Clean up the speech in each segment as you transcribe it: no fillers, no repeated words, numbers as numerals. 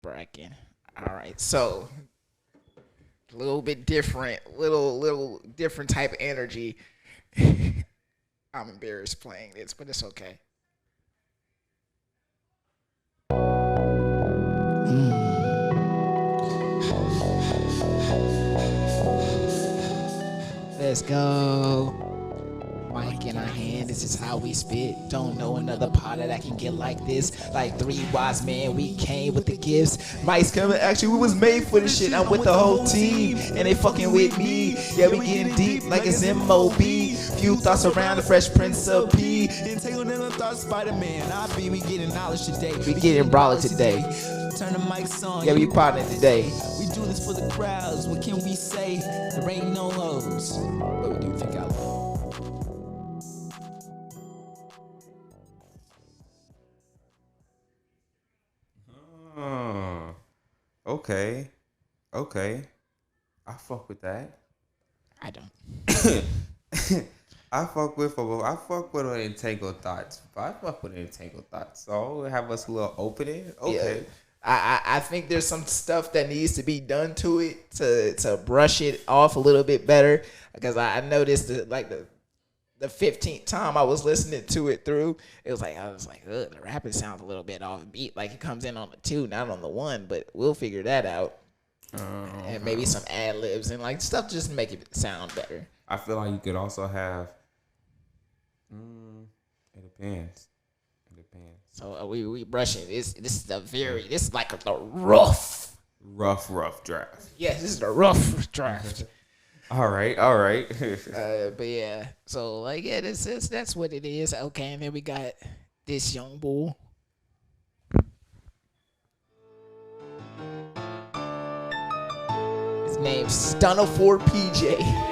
Bracken. All right, so a little bit different, little different type of energy. I'm embarrassed playing this, but it's okay. Let's go. Mic in our hand, this is how we spit. Don't know another potter that can get like this. Like three wise men, we came with the gifts. Mike's coming, actually, we was made for this shit. I'm with the whole team, and they fucking with me. Yeah, we getting deep like it's MOB. Few thoughts around the Fresh Prince of P. Entangled in the thoughts, Spider-Man. We getting knowledge today. We getting brawling today. Turn the mics on. Yeah, we potting today. We do this for the crowds. What can we say? There ain't no hoes. But we do think out loud. Okay. I fuck with that. I don't. I fuck with Entangled Thoughts. I fuck with Entangled Thoughts. So have us a little opening. Okay. Yeah. I think there's some stuff that needs to be done to it to brush it off a little bit better, because I noticed that the 15th time I was listening to it through, I was like, ugh, the rapping sounds a little bit off beat, like it comes in on the 2, not on the 1, but we'll figure that out. And maybe some ad libs and like stuff just to make it sound better. I feel like you could also have. It depends. So we brushing this. This is like the rough draft. Yes, this is the rough draft. All right. But yeah, so like yeah, that's what it is. Okay, and then we got this young bull. His name's Stunner 4 PJ.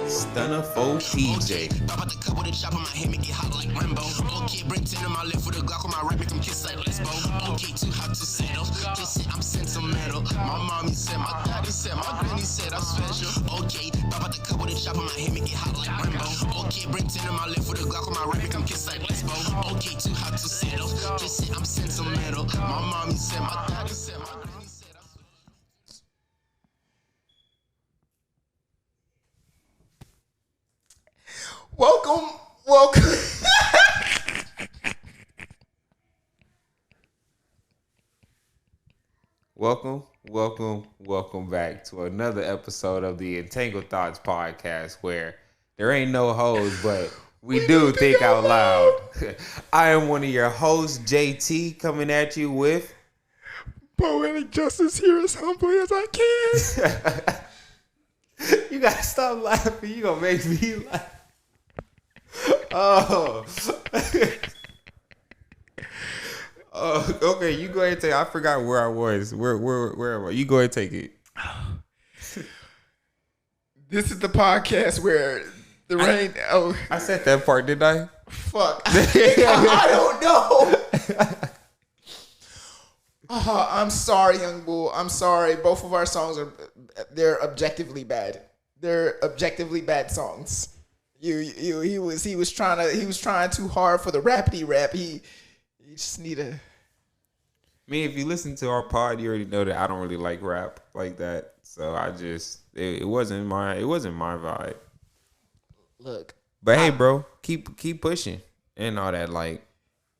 Stunner 4 PJ. About the cup with a chop on my head, make it hot like Rambo. Okay, bring 10 in my left with a Glock on my right, make them kiss like Lesbo. Okay, too hot to settle. Just say I'm sentimental. My mommy said, my daddy said, my granny said I'm special. Okay, about the cup with a chop on my head, make it hot like Rambo. Okay, bring 10 in my left with a Glock on my right, make them kiss like Lesbo. Okay, too hot to settle. Just say I'm sentimental. My mommy said, my daddy said, my granny said I'm special. Welcome. Welcome back to another episode of the Entangled Thoughts podcast, where there ain't no hoes, but we do think out loud. I am one of your hosts, JT, coming at you with Poetic Justice here as humbly as I can. You gotta stop laughing. You gonna make me laugh. Oh. Okay. You go ahead and take it. I forgot where I was. Where am I? You go ahead and take it. This is the podcast where the rain. I said that part, didn't I? Fuck. I don't know. I'm sorry, young bull. I'm sorry. Both of our songs they're objectively bad. They're objectively bad songs. He was trying too hard for the rapidy rap. He just need a. I mean, if you listen to our pod, you already know that I don't really like rap like that. So it wasn't my vibe. Look, but hey, bro, keep pushing and all that. Like,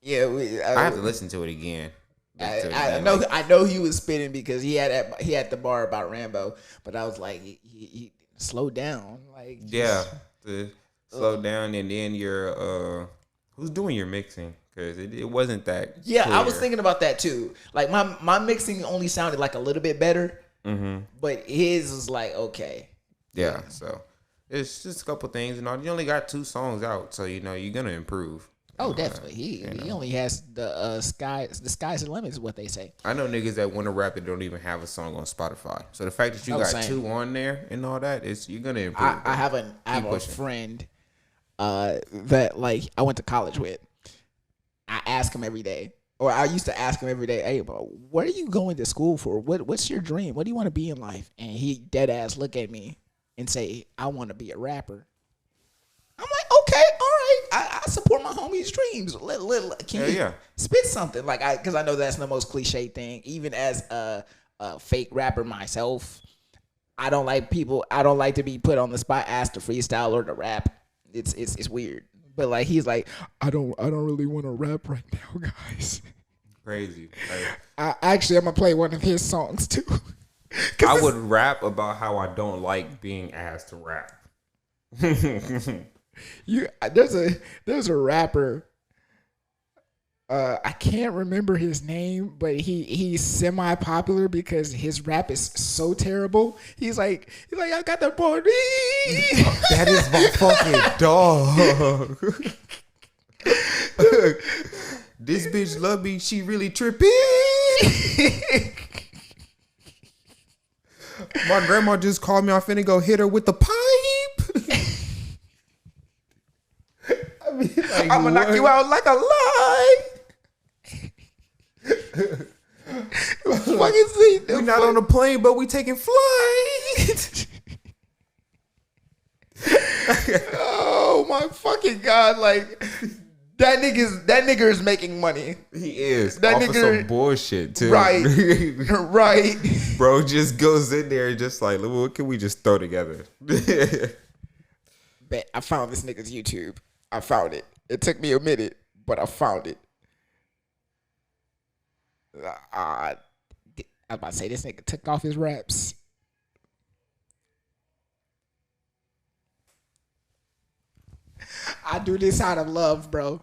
yeah, I have to listen to it again. I know he was spitting because he had the bar about Rambo, but I was like, he slow down, like slow down, and then you're who's doing your mixing? Because it wasn't that. Yeah, clear. I was thinking about that too. Like my mixing only sounded like a little bit better, but his was like okay. Yeah, so it's just a couple things, and you only got 2 songs out, so you're gonna improve. Oh, definitely. He only has the sky's the limit is what they say. I know niggas that want to rap that don't even have a song on Spotify. So the fact that you got 2 on there and all that, you're gonna improve. I have a friend that like I went to college with. I ask him every day, or I used to ask him every day, hey, bro, what are you going to school for? What's your dream? What do you want to be in life? And he dead ass look at me and say, I want to be a rapper. I'm like, okay, all right. right, I support my homie's dreams. Can you spit something like because I know that's the most cliche thing. Even as a fake rapper myself, I don't like to be put on the spot, asked to freestyle or to rap. It's weird. But like he's like, I don't really want to rap right now, guys. Crazy. I'm gonna play one of his songs too. I would rap about how I don't like being asked to rap. There's a rapper. I can't remember his name, but he's semi popular because his rap is so terrible. He's like I got the party. That is my fucking dog. This bitch love me. She really tripping. My grandma just called me. I'm finna go hit her with the pipe. I mean, like, I'm gonna knock you out like a lie. We're not on a plane, but we taking flight. Oh my fucking god! Like that nigga is making money. He is. That off nigga, of some bullshit too. Right, right. Bro just goes in there just like, what can we just throw together? Bet I found this nigga's YouTube. I found it. It took me a minute, but I found it. I was about to say this nigga took off his raps. I do this out of love, bro.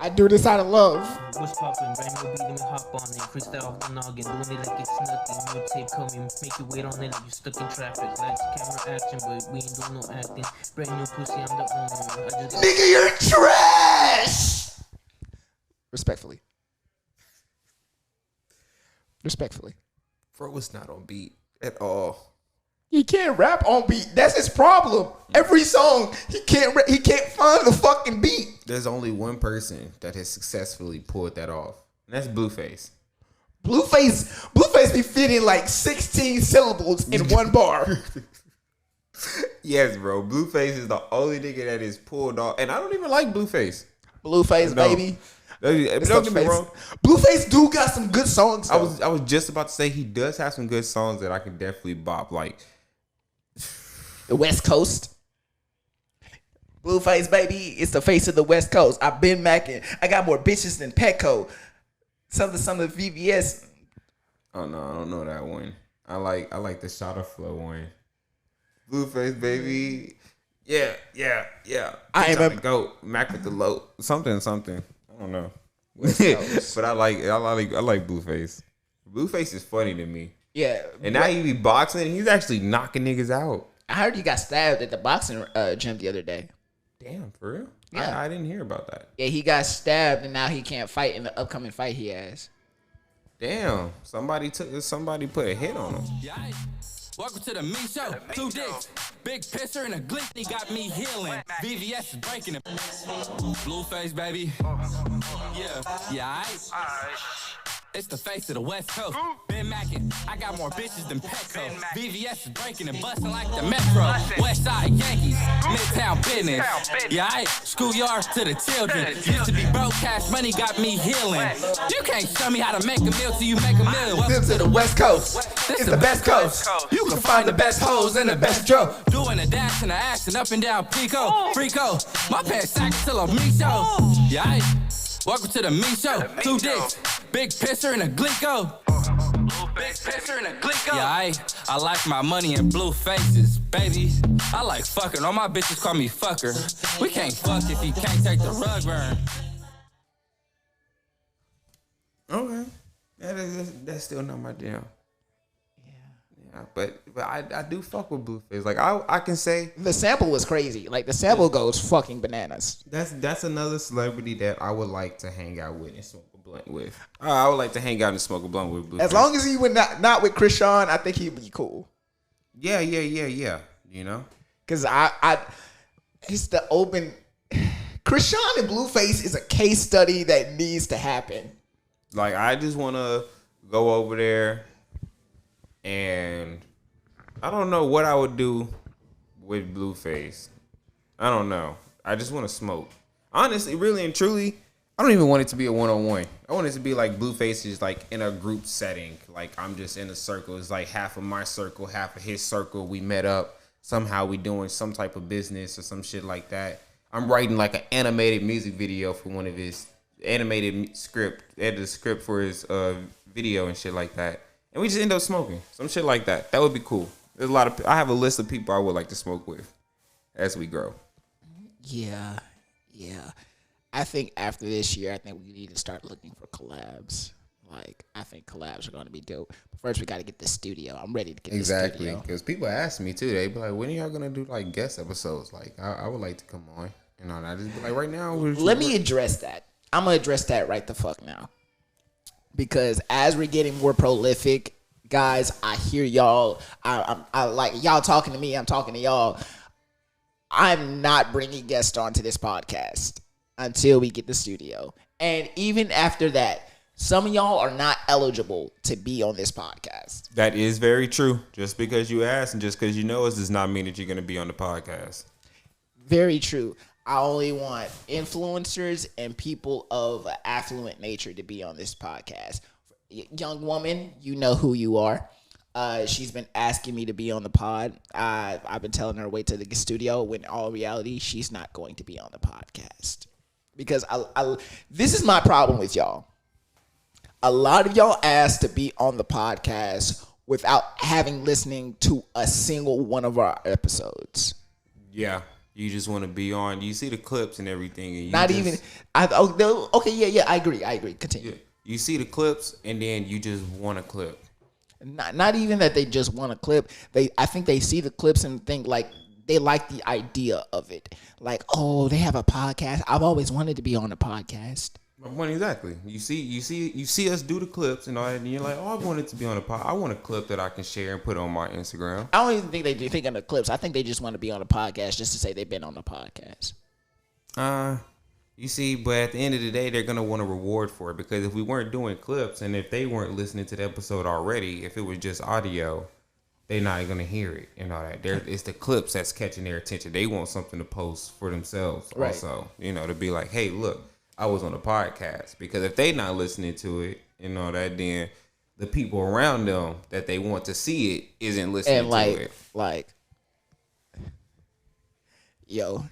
I do this out of love. What's poppin'? Bang your beat and hop on it. Freestyle off the noggin. Doing it like it's nothing. No tape coming. Make you wait on it like you stuck in traffic. Lights, camera, action, but we ain't doing no acting. Brand new pussy, I'm the owner. I just Nigga, you're trash! Respectfully. Bro, it's not on beat at all. He can't rap on beat. That's his problem. Every song, he can't find the fucking beat. There's only one person that has successfully pulled that off. And that's Blueface. Blueface be fitting like 16 syllables in one bar. Yes, bro. Blueface is the only nigga that is pulled off. And I don't even like Blueface. Blueface, No. baby. Don't get me wrong. Blueface do got some good songs. I was just about to say he does have some good songs that I can definitely bop. Like the West Coast. Blueface, baby, it's the face of the West Coast. I've been macking. I got more bitches than Petco. Some of the VVS. Oh no, I don't know that one. I like the Shot of Flow one. Blueface, baby. Yeah. I am a goat. Mac with the low. Something. I don't know. But I like Blueface. Blueface is funny to me. Yeah. And now he be boxing and he's actually knocking niggas out. I heard he got stabbed at the boxing gym the other day. Damn, for real? Yeah. I didn't hear about that. Yeah, he got stabbed and now he can't fight in the upcoming fight he has. Damn. Somebody put a hit on him. Welcome to the Me Show. 2 dicks, big pisser and a glitch. They got me healing. VVS is breaking it. Blueface, baby. Yeah, aight. It's the face of the West Coast. Been mackin', I got more bitches than Petco. VVS is breaking and bustin' like the Metro. West Side Yankees, Midtown business. Yeah, aight. Schoolyard to the children. Used to be broke, cash money got me healing. You can't show me how to make a meal till you make a meal. Welcome to the West Coast. It's the best coast. You can find the best hoes and the best dro. Doing a dash and a action up and down Pico. Frico, my pants sack till I'm Me Show. Yeah, aight. Welcome to the Me Show. 2 dicks, big pisser and a glico. Big pisser and a glico. Yeah, I like my money in blue faces, baby. I like fucking. All my bitches call me fucker. We can't fuck if you can't take the rug burn. Okay. That's still not my jam. Yeah, but I do fuck with Blueface. Like I can say The sample was crazy. Like the sample goes fucking bananas. that's another celebrity that I would like to hang out with and smoke a blunt with. I would like to hang out and smoke a blunt with Blueface. As long as he would not with Krishan, I think he'd be cool. Yeah. You know? Cause it's the open. Krishan and Blueface is a case study that needs to happen. Like I just want to go over there and I don't know what I would do with Blueface. I don't know. I just want to smoke. Honestly, really and truly, I don't even want it to be a one-on-one. I want it to be like Blueface is like in a group setting. Like I'm just in a circle. It's like half of my circle, half of his circle. We met up. Somehow we doing some type of business or some shit like that. I'm writing like an animated music video for one of his animated script. Edited the script for his video and shit like that. And we just end up smoking. Some shit like that. That would be cool. There's a lot of. I have a list of people I would like to smoke with as we grow. Yeah. I think after this year, I think we need to start looking for collabs. Like, I think collabs are going to be dope. But first, we got to get the studio. I'm ready to get the studio. Exactly. Because people ask me, too. They be like, when are y'all going to do, like, guest episodes? Like, I would like to come on. And all that. I just be like, right now. Let me address that. I'm going to address that right the fuck now. Because as we're getting more prolific, guys, I hear y'all. I like y'all talking to me. I'm talking to y'all. I'm not bringing guests onto this podcast until we get the studio. And even after that, some of y'all are not eligible to be on this podcast. That is very true. Just because you ask and just because you know us does not mean that you're going to be on the podcast. Very true. I only want influencers and people of affluent nature to be on this podcast. Young woman, you know who you are. She's been asking me to be on the pod. I've been telling her to wait to the studio when in all reality, she's not going to be on the podcast. Because this is my problem with y'all. A lot of y'all asked to be on the podcast without having listening to a single one of our episodes. Yeah. You just want to be on. You see the clips and everything. And I agree. Continue. Yeah. You see the clips and then you just want a clip. Not even that they just want a clip. I think they see the clips and think like they like the idea of it. Like, oh, they have a podcast. I've always wanted to be on a podcast. Well, exactly. You see us do the clips and all that, and you're like, oh, I wanted to be on a pod. I want a clip that I can share and put on my Instagram. I don't even think they do think on the clips. I think they just want to be on a podcast just to say they've been on the podcast. You see, but at the end of the day, they're gonna want a reward for it because if we weren't doing clips and if they weren't listening to the episode already, if it was just audio, they're not gonna hear it and all that. It's the clips that's catching their attention. They want something to post for themselves, right. Also, to be like, hey, look, I was on a podcast. Because if they not listening to it and all that, then the people around them that they want to see it isn't listening to it. Yo,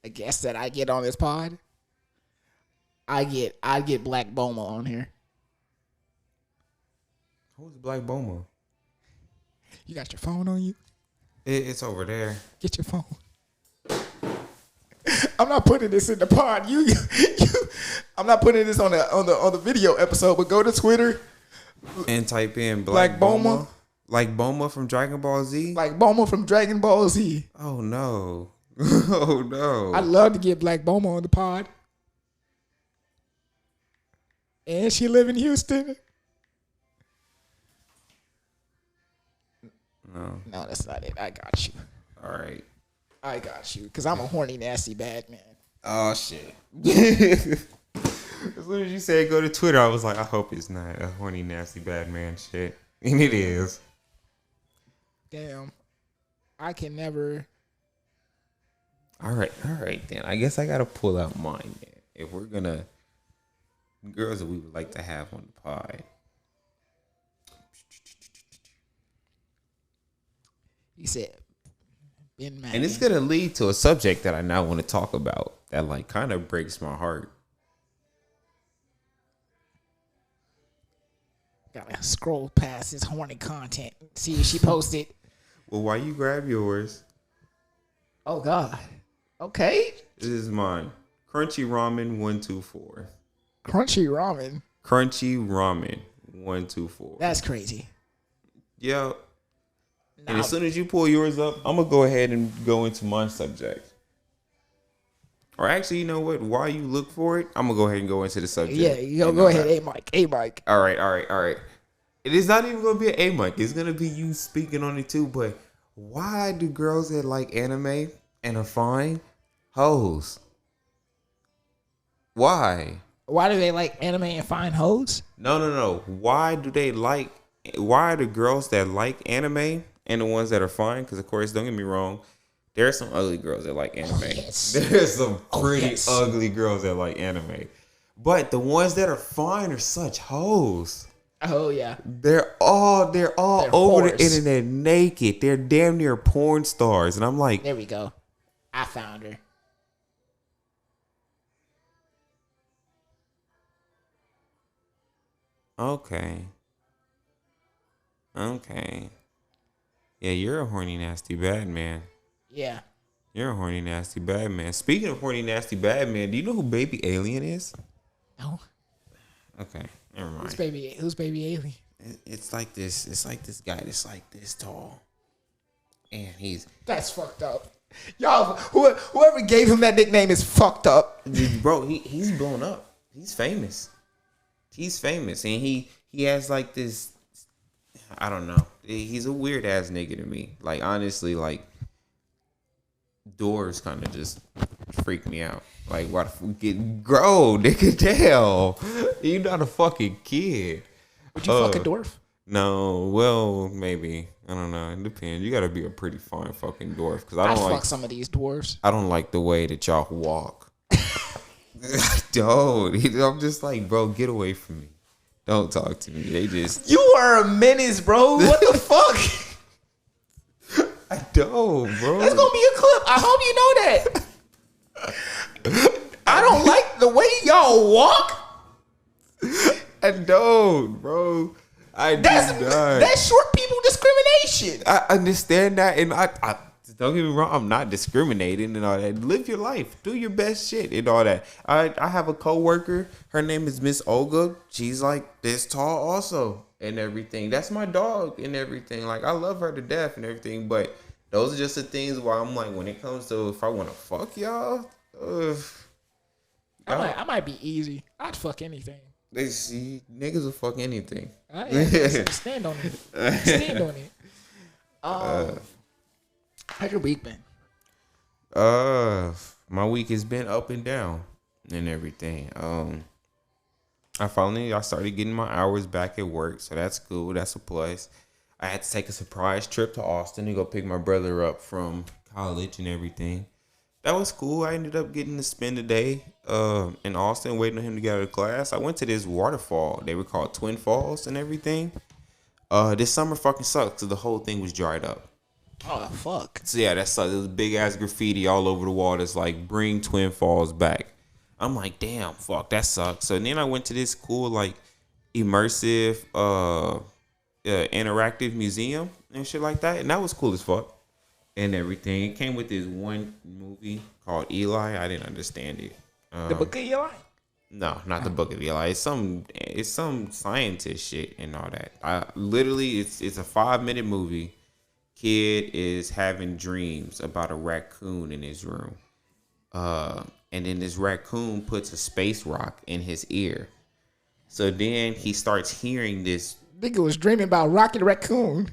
I guess that I get on this pod. I get Black Boma on here. Who's Black Boma? You got your phone on you? It's over there. Get your phone. I'm not putting this in the pod. I'm not putting this on the video episode. But go to Twitter and type in Black Boma, like Boma from Dragon Ball Z. Like Boma from Dragon Ball Z. Oh no! Oh no! I'd love to get Black Boma on the pod. And she live in Houston. No, that's not it. I got you. All right. I got you. Because I'm a horny, nasty, bad man. Oh, shit. As soon as you said go to Twitter, I was like, I hope it's not a horny, nasty, bad man shit. And it is. Damn. I can never. All right, then. I guess I got to pull out mine, then. If we're going to. Girls that we would like to have on the pod. You said Ben Manning. And it's gonna lead to a subject that I now want to talk about that like kind of breaks my heart. Gotta scroll past his horny content. See if she posted. Well, while you grab yours. Oh God. Okay. This is mine. Crunchy Ramen 124. Crunchy Ramen. Crunchy Ramen 124. That's crazy. Yeah. And as soon as you pull yours up, I'm going to go ahead and go into my subject. Or actually, you know what? While you look for it, I'm going to go ahead and go into the subject. Yeah, go ahead. Hey, Mike. All right. It is not even going to be an A-Mike. It's going to be you speaking on it too. But why do girls that like anime and are fine hoes? Why? Why do they like anime and fine hoes? No. Why do the girls that like anime and the ones that are fine, because of course, don't get me wrong, There are some ugly girls that like anime. Yes. There's some pretty yes. ugly girls that like anime. But the ones that are fine are such hoes. Oh yeah. They're all over whores. the internet naked. They're damn near porn stars. And I'm like, There we go. I found her. okay. Yeah, you're a horny, nasty bad man. Yeah. You're a horny, nasty bad man. Speaking of horny, nasty bad man, do you know who Baby Alien is? No. Okay, never mind. Who's baby alien? It's like this. It's like this guy that's like this tall, and he's That's fucked up. Y'all, whoever gave him that nickname is fucked up. bro. He's blown up. He's famous. He's famous, and he has like this. I don't know. He's a weird ass nigga to me. Like honestly, like doors kind of just freak me out. Like why the fuck grow, nigga? Damn, you not a fucking kid. Would you fuck a dwarf? No, well, maybe. I don't know. It depends. You gotta be a pretty fine fucking dwarf because I I'd don't like. fuck some of these dwarves. I don't like the way that y'all walk. I don't. I'm just like, bro, get away from me. Don't talk to me. They just. You are a menace, bro. What the fuck? I don't, bro. That's gonna be a clip. I hope you know that. I don't like the way y'all walk. I don't, bro. I do not. That's short people discrimination. I understand that, and I don't get me wrong. I'm not discriminating and all that. Live your life, do your best shit and all that. I have a coworker. Her name is Miss Olga. She's like this tall also and everything. That's my dog and everything. Like I love her to death and everything. But those are just the things where I'm like, when it comes to if I want to fuck y'all, I might be easy. I'd fuck anything. they see niggas will fuck anything. Stand on it. Stand on it. How's your week been? My week has been up and down and everything. I started getting my hours back at work, so that's cool. That's a plus. I had to take a surprise trip to Austin to go pick my brother up from college and everything. That was cool. I ended up getting to spend the day in Austin waiting on him to get out of class. I went to this waterfall. They were called Twin Falls and everything. This summer fucking sucked because the whole thing was dried up. Oh, fuck. So yeah, that sucked. There was big ass graffiti all over the wall that's like, bring Twin Falls back. I'm like, damn, fuck, that sucks. So then I went to this cool, like, immersive, interactive museum and shit like that. And that was cool as fuck and everything. It came with this one movie called Eli. I didn't understand it. The Book of Eli? No, not the Book of Eli. It's some scientist shit and all that. It's a 5-minute movie. Kid is having dreams about a raccoon in his room. And then this raccoon puts a space rock in his ear. So then he starts hearing this. Nigga was dreaming about Rocket Raccoon.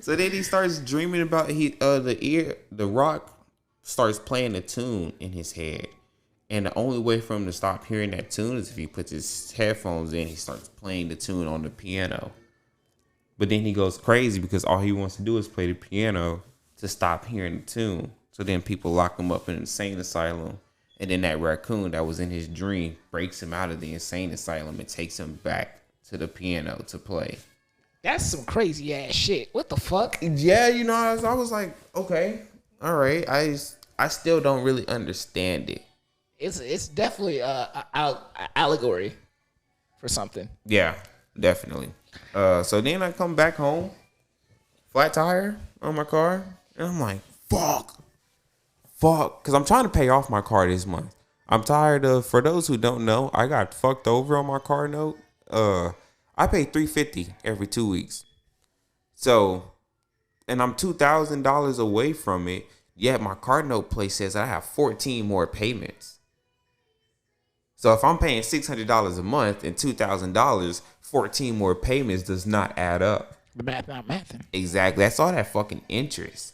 So then he starts dreaming about the rock starts playing a tune in his head. And the only way for him to stop hearing that tune is if he puts his headphones in, he starts playing the tune on the piano. But then he goes crazy because all he wants to do is play the piano to stop hearing the tune. So then people lock him up in an insane asylum. And then that raccoon that was in his dream breaks him out of the insane asylum and takes him back to the piano to play. That's some crazy ass shit. What the fuck? Yeah, you know, I was like, okay, all right. I still don't really understand it. It's definitely a allegory for something. Yeah, definitely. So then I come back home, flat tire on my car, and I'm like, fuck, because I'm trying to pay off my car this month. I'm tired of, for those who don't know, I got fucked over on my car note. I pay $350 every 2 weeks. So, and I'm $2,000 away from it, yet my car note place says I have 14 more payments. So if I'm paying $600 a month and $2,000, 14 more payments does not add up. The math not mathing. Exactly. That's all that fucking interest.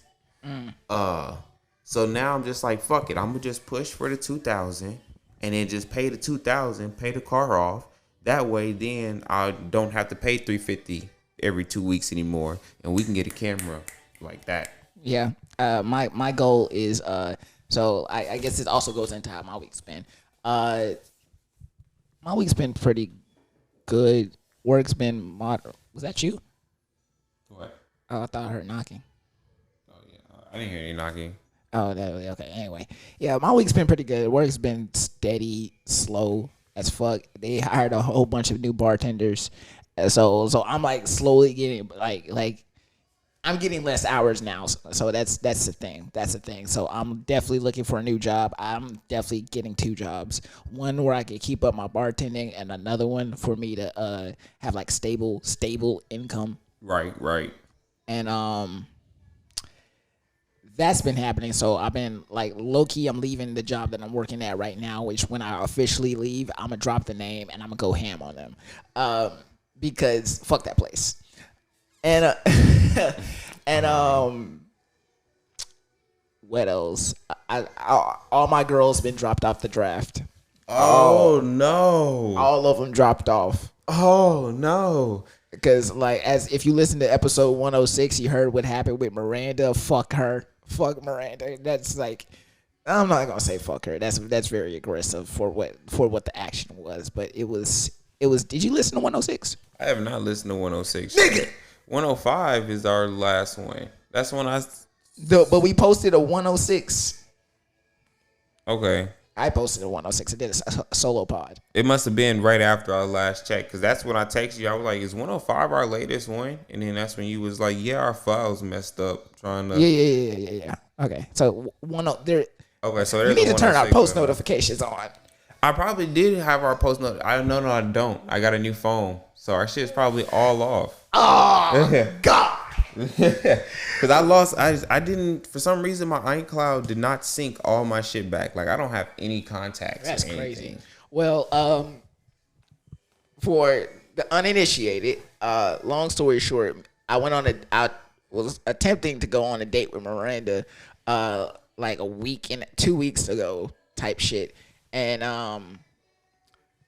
So now I'm just like, fuck it. I'm gonna just push for the 2,000 and then just pay the 2,000, pay the car off. That way, then I don't have to pay $350 every 2 weeks anymore, and we can get a camera like that. Yeah. My goal is so I guess it also goes into how my week's been. My week's been pretty good. Work's been Was that you? What? Oh, I thought I heard knocking. Oh yeah, I didn't hear any knocking. Oh, that okay. Anyway, yeah, my week's been pretty good. Work's been steady, slow as fuck. They hired a whole bunch of new bartenders, so I'm like slowly getting like I'm getting less hours now. So that's the thing. That's the thing. So I'm definitely looking for a new job. I'm definitely getting 2 jobs. One where I can keep up my bartending, and another one for me to have like stable income. Right. And that's been happening. So I've been like low key. I'm leaving the job that I'm working at right now. Which when I officially leave, I'm gonna drop the name and I'm gonna go ham on them, because fuck that place. And and what else? I all my girls been dropped off the draft. Oh no! All of them dropped off. Oh no! Because like, as if you listen to episode 106, you heard what happened with Miranda. Fuck her. Fuck Miranda. That's like, I'm not gonna say fuck her. That's very aggressive for what the action was. But it was. Did you listen to 106? I have not listened to 106. Nigga. 105 is our last one. That's when But we posted a 106. Okay. I posted a 106. I did a solo pod. It must have been right after our last check, because that's when I texted you. I was like, is 105 our latest one? And then that's when you was like, yeah, our file's messed up. Trying to. Yeah. Okay. So there. Okay, so You need to turn our 106 post now. notifications on. I probably did have our post note. No, I don't. I got a new phone. So our shit's probably all off. Oh, God. Because I didn't, for some reason, my iCloud did not sync all my shit back. Like, I don't have any contacts. That's or crazy. anything. Well, for the uninitiated, long story short, I was attempting to go on a date with Miranda, like 2 weeks ago type shit. And,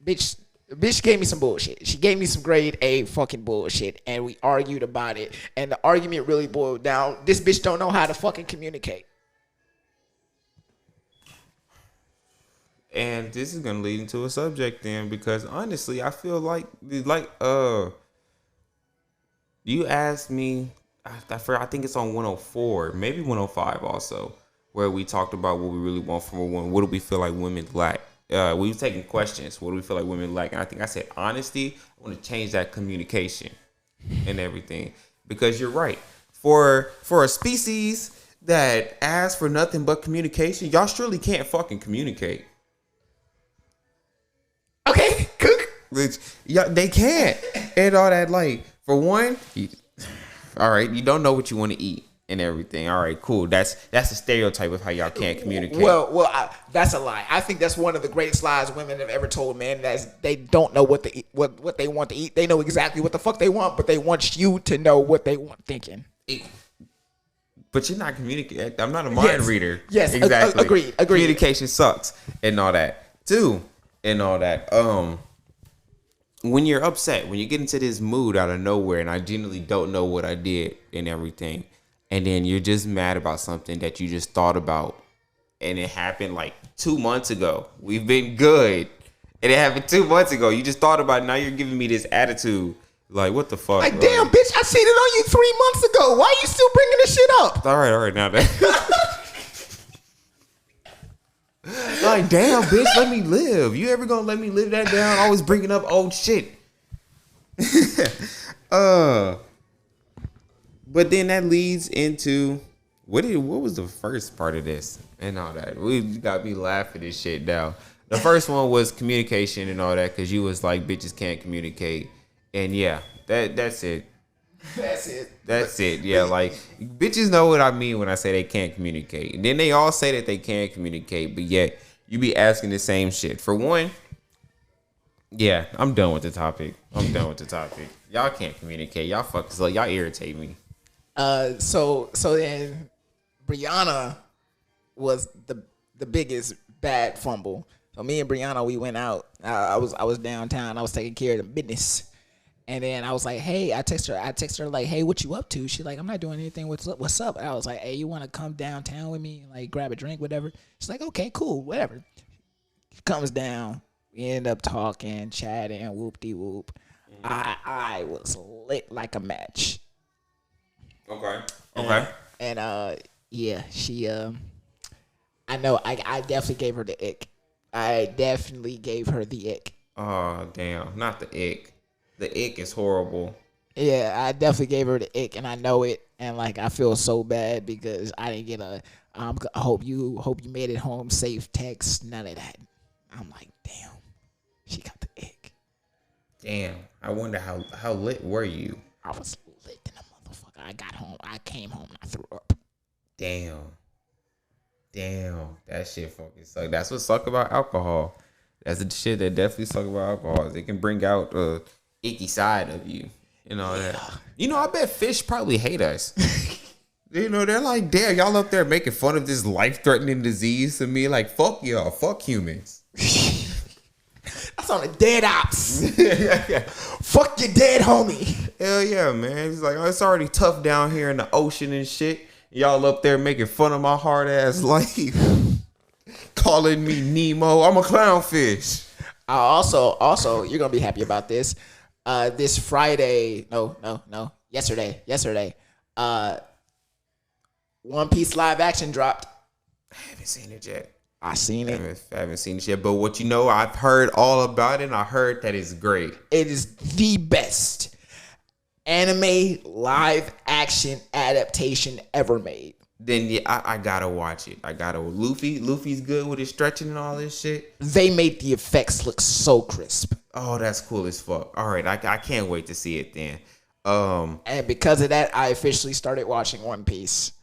bitch gave me some bullshit. She gave me some grade A fucking bullshit, and we argued about it. And the argument really boiled down, this bitch don't know how to fucking communicate. And this is gonna lead into a subject then, because honestly, I feel like you asked me, I think it's on 104, maybe 105 also, where we talked about what we really want from a woman. What do we feel like women lack? We were taking questions. What do we feel like women like? And I think I said honesty. I want to change that communication and everything, because you're right. For a species that asks for nothing but communication, y'all surely can't fucking communicate. Okay, cook. Yeah, they can't. And all that, like, for one, all right, you don't know what you want to eat and everything. All right, cool. That's a stereotype of how y'all can't communicate. Well, that's a lie. I think that's one of the greatest lies women have ever told men. That's they don't know what they want to eat. They know exactly what the fuck they want, but they want you to know what they want thinking. But you're not communicating. I'm not a mind reader. Yes, exactly. Agreed. Communication sucks and all that too, and all that. When you're upset, when you get into this mood out of nowhere, and I genuinely don't know what I did and everything, and then you're just mad about something that you just thought about, and it happened like 2 months ago. We've been good, and it happened 2 months ago. You just thought about it. Now you're giving me this attitude. Like, what the fuck? Like, damn, bitch, I seen it on you 3 months ago. Why you still bringing this shit up? All right, now that. Like, damn, bitch, let me live. You ever gonna let me live that down? Always bringing up old shit. But then that leads into what was the first part of this and all that? We got me laughing this shit now. The first one was communication and all that, because you was like, bitches can't communicate, and yeah, that's it. That's it. Yeah, like, bitches know what I mean when I say they can't communicate. And then they all say that they can't communicate, but yet you be asking the same shit. For one, yeah, I'm done with the topic. Y'all can't communicate. Y'all fuckers, like, y'all irritate me. So then Brianna was the biggest bad fumble. So me and Brianna, we went out. I was downtown. I was taking care of the business. And then I was like, hey, I text her like, hey, what you up to? She's like, I'm not doing anything. What's up? And I was like, hey, you want to come downtown with me? Like, grab a drink, whatever. She's like, okay, cool, whatever. Comes down. We end up talking, chatting, whoop-de-whoop. I was lit like a match. Okay. And yeah, she I know I definitely gave her the ick. I definitely gave her the ick. Oh damn, not the ick. The ick is horrible. Yeah, I definitely gave her the ick, and I know it, and like I feel so bad because I didn't get a I hope you made it home safe text, none of that. I'm like, damn, she got the ick. Damn, I wonder how lit were you? I was lit in a motherfucker. I got home, I came home, and I threw up. Damn, that shit fucking suck. That's what suck about alcohol. That's the shit that definitely suck about alcohol. It can bring out a icky side of you. You know that. You know, I bet fish probably hate us. You know, they're like, damn, y'all up there making fun of this life-threatening disease to me. Like, fuck y'all, fuck humans. That's on the dead ops. Fuck your dead homie. Hell yeah, man. It's like, oh, it's already tough down here in the ocean and shit. Y'all up there making fun of my hard ass life. Calling me Nemo. I'm a clownfish. Also, you're gonna be happy about this. This Friday, yesterday. One Piece live action dropped. I haven't seen it yet. I seen it. I haven't seen it yet, but what you know, I've heard all about it, and I heard that it's great. It is the best anime live action adaptation ever made. Then yeah, I gotta watch it. Luffy's good with his stretching and all this shit. They made the effects look so crisp. Oh, that's cool as fuck. All right, I can't wait to see it then. And because of that, I officially started watching One Piece.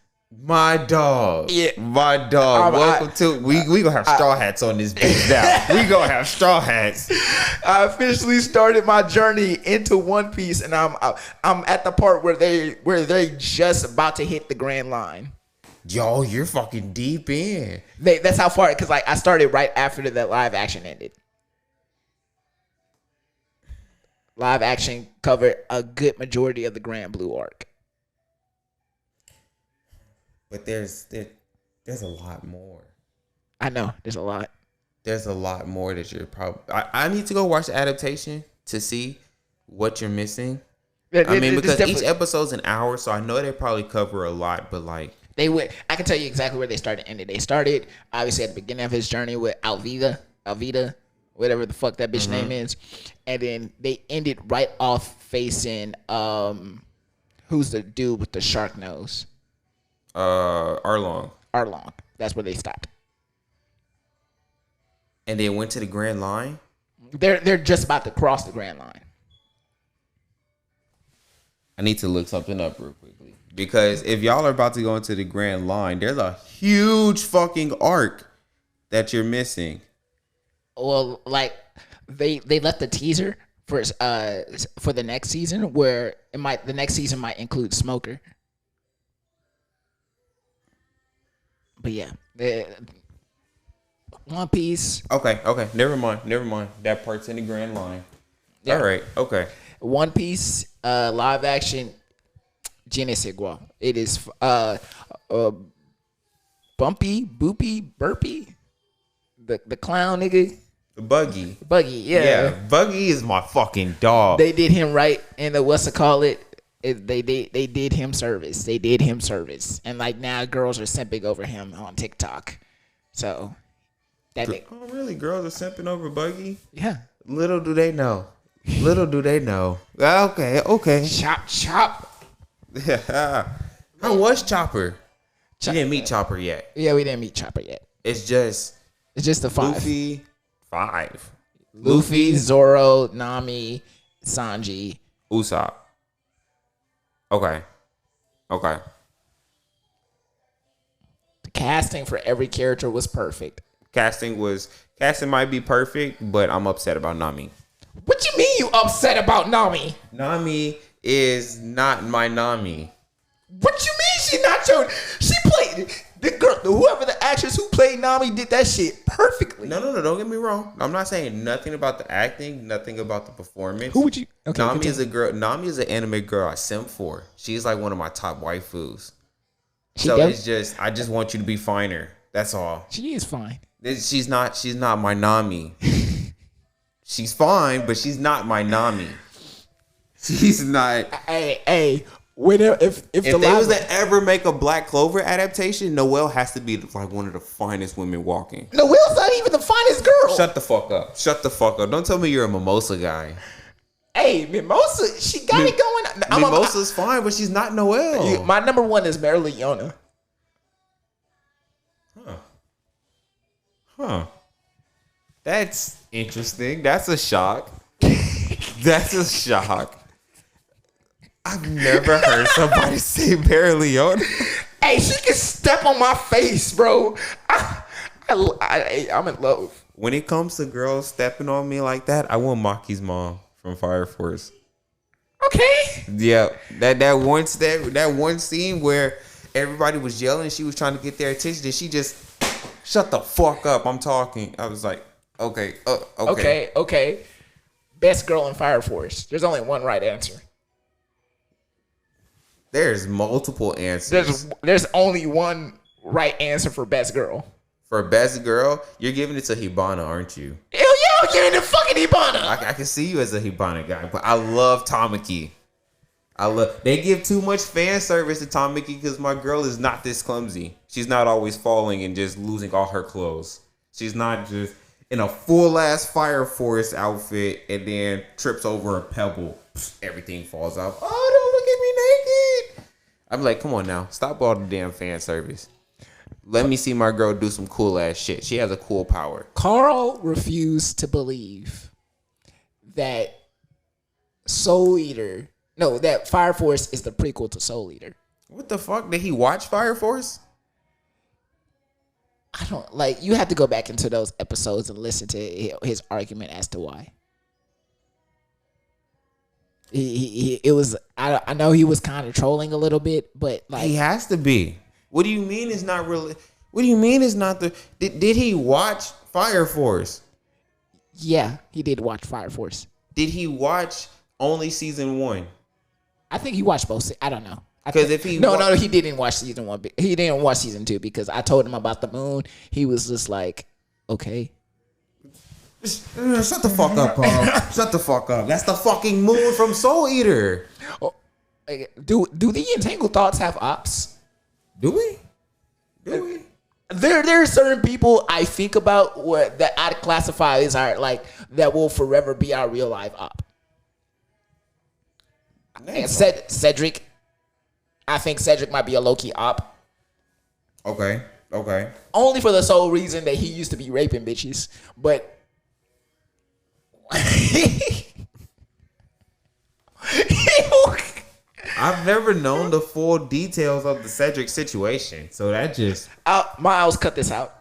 My dog. Yeah. My dog. Welcome to we gonna have straw hats on this bitch now. We gonna have straw hats. I officially started my journey into One Piece, and I'm at the part where they just about to hit the Grand Line. Yo, you're fucking deep in. That's how far, because like I started right after the live action ended. Live action covered a good majority of the Grand Blue arc. But there's a lot more. I know there's a lot. There's a lot more that you're probably. I need to go watch the adaptation to see what you're missing. I mean, because each episode's an hour, so I know they probably cover a lot. But like they would, I can tell you exactly where they started and ended. They started obviously at the beginning of his journey with Alvida, whatever the fuck that bitch name is, and then they ended right off facing who's the dude with the shark nose? Arlong. That's where they stopped. And they went to the Grand Line? They're just about to cross the Grand Line. I need to look something up real quickly. Because if y'all are about to go into the Grand Line, there's a huge fucking arc that you're missing. Well, like they left the teaser for the next season where the next season might include Smoker. But yeah, One Piece. Okay. Never mind. That part's in the Grand Line. Yeah. All right. Okay. One Piece live action. Je ne sais quoi. It is Bumpy, Boopy, Burpy, the clown nigga. Buggy, yeah. Buggy is my fucking dog. They did him right in the they did him service, and like now girls are simping over him on TikTok. So that oh really? Girls are simping over Buggy? Yeah. Little do they know. Okay. Chop. How was Chopper? We didn't meet Chopper yet. Yeah, we didn't meet Chopper yet. It's just the five. Luffy, 5. Luffy, Zoro, Nami, Sanji, Usopp. Okay. The casting for every character was perfect. Casting might be perfect, but I'm upset about Nami. What you mean you upset about Nami? Nami is not my Nami. What you mean she not your? She played. The girl, whoever the actress who played Nami did that shit perfectly. No. Don't get me wrong. I'm not saying nothing about the acting, nothing about the performance. Who would you? Okay, Nami continue. is a girl. Nami is an anime girl I simp for. She's like one of my top waifus. So it's just, I just want you to be finer. That's all. She is fine. She's not my Nami. She's fine, but she's not my Nami. She's not. Hey. If they was to ever make a Black Clover adaptation, Noelle has to be like one of the finest women walking. Noelle's not even the finest girl. Shut the fuck up. Shut the fuck up. Don't tell me you're a Mimosa guy. Hey, Mimosa, she got it going. Mimosa's fine, but she's not Noelle. My number one is Mary Leona. Huh. That's interesting. That's a shock. That's a shock. I've never heard somebody say Mary Leona. Hey, she can step on my face, bro. I'm in love. When it comes to girls stepping on me like that, I want Maki's mom from Fire Force. Okay. Yeah, that one scene where everybody was yelling, she was trying to get their attention, and she just shut the fuck up. I'm talking. I was like, okay. Okay. Best girl in Fire Force. There's only one right answer. There's multiple answers. There's only one right answer for best girl. For best girl, you're giving it to Hibana, aren't you? Hell yeah, I'm giving it to fucking Hibana. I can see you as a Hibana guy, but I love Tamaki. They give too much fan service to Tamaki because my girl is not this clumsy. She's not always falling and just losing all her clothes. She's not just in a full ass Fire Force outfit and then trips over a pebble. Everything falls off. Oh, don't look at me naked. I'm like, come on now. Stop all the damn fan service. Let me see my girl do some cool ass shit. She has a cool power. Carl refused to believe that that Fire Force is the prequel to Soul Eater. What the fuck? Did he watch Fire Force? I don't like. You have to go back into those episodes and listen to his argument as to why. It was. I know he was kind of trolling a little bit, but like he has to be. What do you mean it's not really? What do you mean it's not the? Did he watch Fire Force? Yeah, he did watch Fire Force. Did he watch only season 1? I think he watched both. I don't know. Because if he no, he didn't watch season 1. He didn't watch season 2 because I told him about the moon. He was just like, okay. Shut the fuck up, Paul. Shut the fuck up. That's the fucking moon from Soul Eater. Oh, do the Entangled Thoughts have ops? Do we? There are certain people I think about that I classify as our like that will forever be our real life op. And Cedric, I think Cedric might be a low key op. Okay. Only for the sole reason that he used to be raping bitches, but. I've never known the full details of the Cedric situation, so that just Miles, cut this out.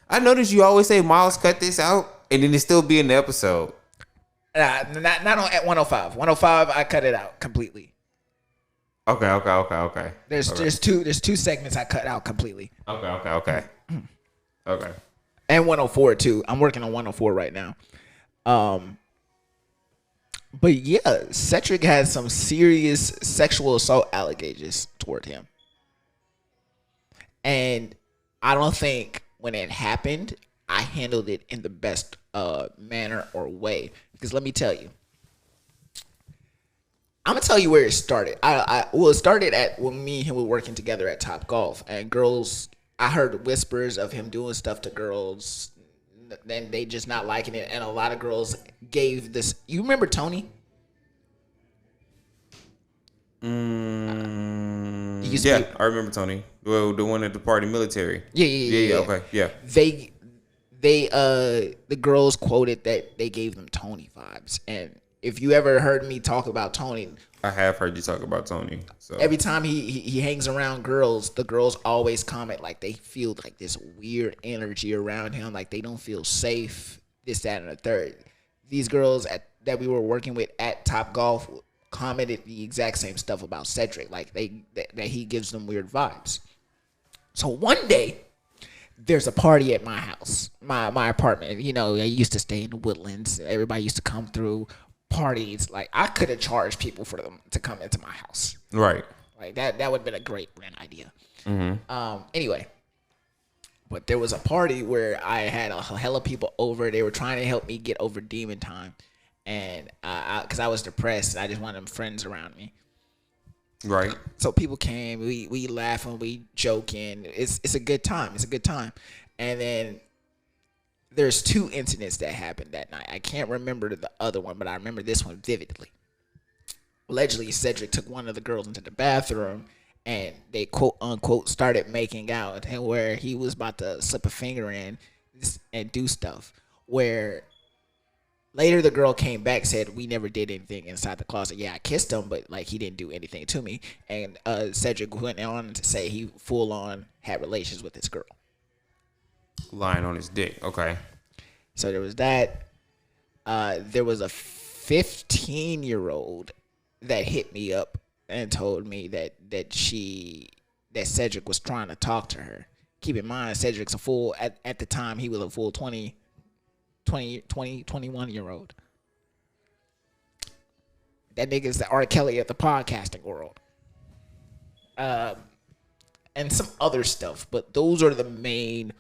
I noticed you always say Miles, cut this out, and then it still be in the episode. Not on at 105. 105, I cut it out completely. Okay. There's two segments I cut out completely. Okay. And 104 too. I'm working on 104 right now. But yeah, Cedric had some serious sexual assault allegations toward him. And I don't think when it happened, I handled it in the best manner or way. Because let me tell you. I'm going to tell you where it started. It started at when me and him were working together at Top Golf. And girls, I heard whispers of him doing stuff to girls. And they just not liking it. And a lot of girls gave this. You remember Tony? Yeah, I remember Tony. Well, the one at the party military. Yeah. Okay, yeah. The girls quoted that they gave them Tony vibes. And if you ever heard me talk about Tony, I have heard you talk about Tony. So every time he hangs around girls, the girls always comment like they feel like this weird energy around him, like they don't feel safe, this, that, and the third. These girls that we were working with at Top Golf commented the exact same stuff about Cedric, like that he gives them weird vibes. So one day, there's a party at my house, my apartment. You know, I used to stay in the Woodlands. Everybody used to come through parties. Like, I could have charged people for them to come into my house. Right. Like, that would have been a great rent idea. Anyway, but there was a party where I had a hella people over. They were trying to help me get over demon time. And because I was depressed, I just wanted friends around me. Right. So people came, we laughing, we joking. It's a good time. It's a good time. And then there's 2 incidents that happened that night. I can't remember the other one, but I remember this one vividly. Allegedly, Cedric took one of the girls into the bathroom and they quote unquote started making out, and where he was about to slip a finger in and do stuff. Where later, the girl came back, said, we never did anything inside the closet. Yeah, I kissed him, but, like, he didn't do anything to me. And Cedric went on to say he full-on had relations with this girl. Lying on his dick. Okay. So there was that. There was a 15-year-old that hit me up and told me that Cedric was trying to talk to her. Keep in mind, Cedric's a full, at the time, he was a full 21-year-old. That nigga's the R. Kelly of the podcasting world. And some other stuff, but those are the main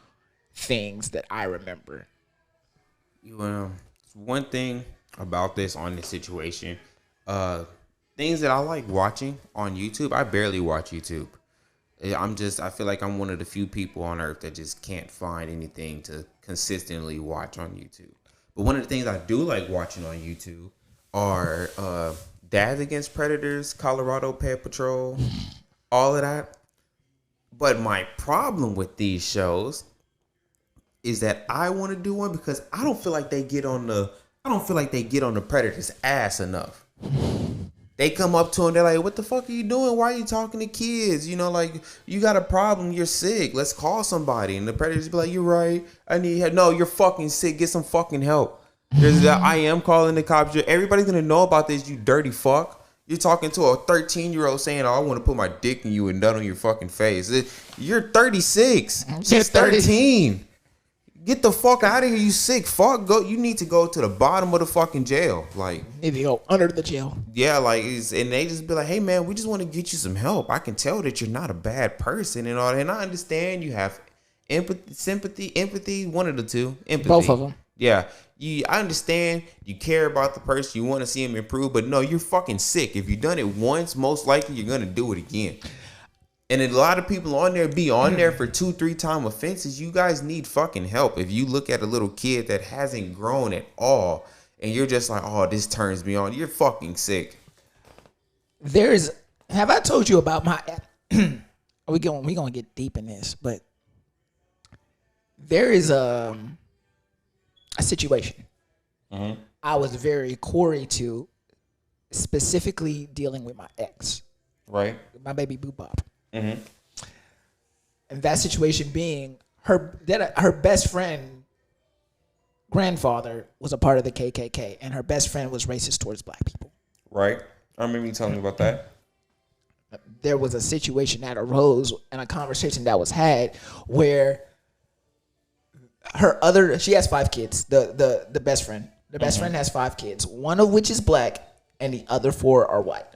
things that I remember. One thing about this situation, things that I like watching on YouTube. I barely watch YouTube. I feel like I'm one of the few people on earth that just can't find anything to consistently watch on YouTube. But one of the things I do like watching on YouTube are Dads Against Predators, Colorado Pet Patrol, all of that. But my problem with these shows is that I want to do one because I don't feel like they get on the predator's ass enough. They come up to him, they're like, what the fuck are you doing? Why are you talking to kids? You know, like, you got a problem, you're sick. Let's call somebody. And the predators be like, you're right. I need help. No, you're fucking sick. Get some fucking help. There's that I am calling the cops. Everybody's going to know about this, you dirty fuck. You're talking to a 13-year-old saying, oh, I want to put my dick in you and nut on your fucking face. You're 36. She's 13. Get the fuck out of here, you sick fuck. Go. You need to go to the bottom of the fucking jail. Like, Need to go under the jail. yeah, like, and they just be like, hey man, we just want to get you some help. I can tell that you're not a bad person and all that. And I understand you have empathy, sympathy, empathy, one of the two. Empathy. Both of them. Yeah. I understand you care about the person, you want to see him improve, but no, you're fucking sick. If you've done it once, most likely you're gonna do it again. And a lot of people on there be on there for 2-3 time offenses. You guys need fucking help. If you look at a little kid that hasn't grown at all and you're just like, oh, this turns me on, you're fucking sick. Have I told you about my, we gonna get deep in this, but there is a situation I was very quarry to, specifically dealing with my ex. Right. My baby boo bop. Mm-hmm. And that situation being her best friend grandfather was a part of the KKK, and her best friend was racist towards black people. Right. I remember you telling me about that. There was a situation that arose and a conversation that was had where she has 5 kids. The best friend. The best friend has 5 kids, one of which is black and the other 4 are white.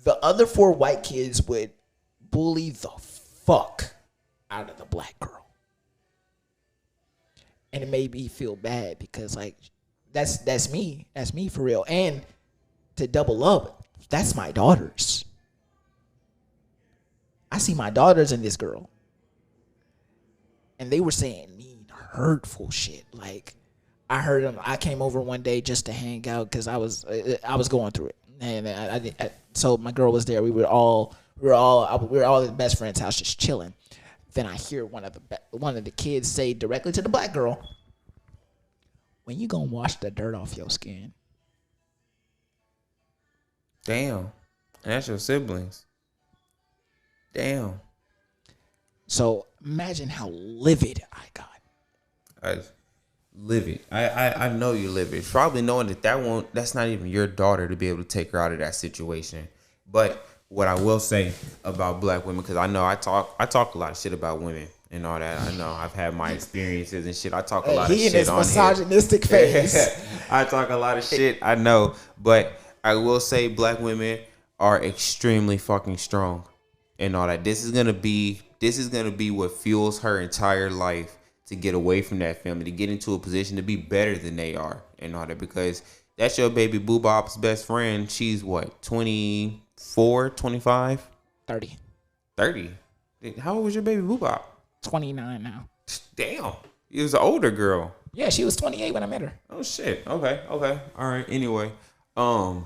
The other 4 white kids would bully the fuck out of the black girl. And it made me feel bad because, like, that's me. That's me for real. And to double up, that's my daughters. I see my daughters in this girl. And they were saying mean, hurtful shit. Like, I heard them. I came over one day just to hang out because I was going through it. And so my girl was there. We were all at the best friend's house just chilling. Then I hear one of the kids say directly to the black girl, "When you gonna wash the dirt off your skin?" Damn. And that's your siblings. Damn. So imagine how livid I got. Livid. I know you're livid. Probably knowing that's not even your daughter to be able to take her out of that situation. But what I will say about black women, because I know I talk a lot of shit about women and all that. I know I've had my experiences and shit. I talk a lot of shit on here. He in his misogynistic phase. I talk a lot of shit. I know, but I will say black women are extremely fucking strong and all that. This is gonna be what fuels her entire life to get away from that family, to get into a position to be better than they are and all that, because that's your baby boo bop's best friend. She's what, 24, 25? 30. 30? How old was your baby boo bop? 29 now. Damn. She was an older girl. Yeah, she was 28 when I met her. Oh shit. Okay. All right. Anyway. Can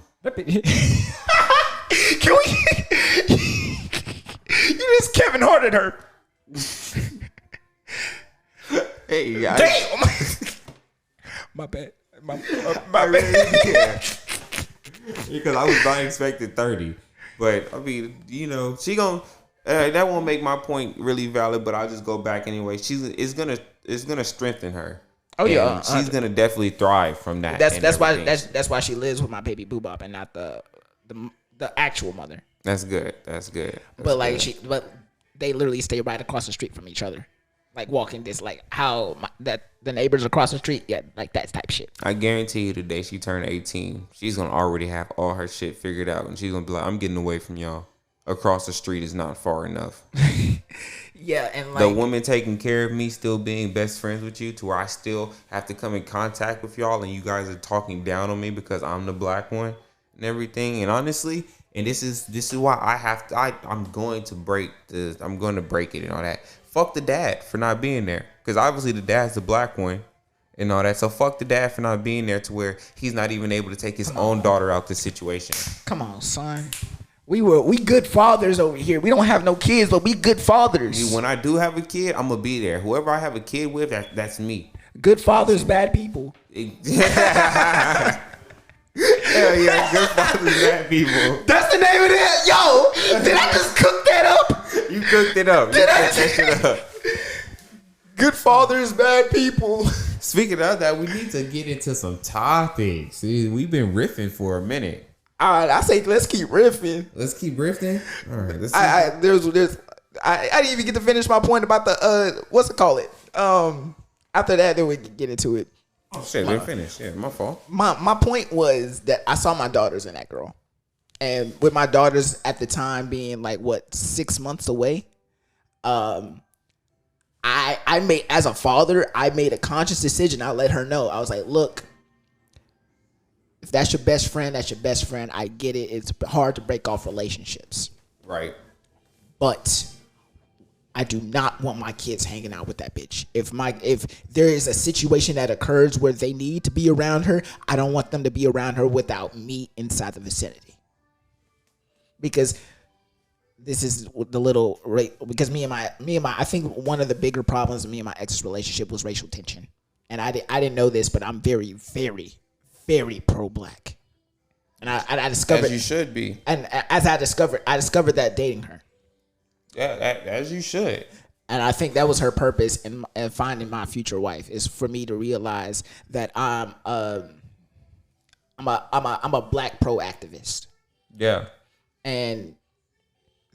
we you just Kevin Harted her. Hey, damn. My bad. My bad. Because I was not expecting 30. But I mean, you know, she gonna that won't make my point really valid, but I'll just go back anyway. It's gonna strengthen her. Oh yeah, she's gonna definitely thrive from that. That's why she lives with my baby boo bop and not the actual mother. That's good. But they literally stay right across the street from each other, like walking this, like how that the neighbors across the street, yeah, like that type shit. I guarantee you, the day she turned 18, she's gonna already have all her shit figured out, and she's gonna be like, "I'm getting away from y'all. Across the street is not far enough." Yeah, and like the woman taking care of me, still being best friends with you, to where I still have to come in contact with y'all, and you guys are talking down on me because I'm the black one and everything. And honestly, and this is why I'm going to break it and all that. Fuck the dad for not being there, because obviously the dad's the black one and all that. So fuck the dad for not being there, to where he's not even able to take his own daughter out the situation. Come on, son. We good fathers over here. We don't have no kids, but we good fathers. When I do have a kid, I'm gonna be there. Whoever I have a kid with, that's me. Good fathers, bad people. Hell yeah, good fathers, bad people. That's the name of that. Yo, did I just cook that up? You cooked it up. Did I cook that shit up? Good fathers, bad people. Speaking of that, we need to get into some topics. We've been riffing for a minute. All right, I say let's keep riffing. Let's keep riffing. All right. Let's I didn't even get to finish my point about the what's it called? After that, then we can get into it. Oh shit, they're finished. Yeah, my fault. My point was that I saw my daughters in that girl, and with my daughters at the time being like 6 months away, I made, as a father, I made a conscious decision. I let her know. I was like, look. If that's your best friend, that's your best friend. I get it. It's hard to break off relationships. Right. But I do not want my kids hanging out with that bitch. If there is a situation that occurs where they need to be around her, I don't want them to be around her without me inside the vicinity. Because this is the little because me and my I think one of the bigger problems in me and my ex's relationship was racial tension. And I didn't know this, but I'm very, very, very pro-black, and I discovered, as you should be, and as I discovered that dating her. Yeah, as you should. And I think that was her purpose in finding my future wife, is for me to realize that I'm a black pro activist. Yeah, and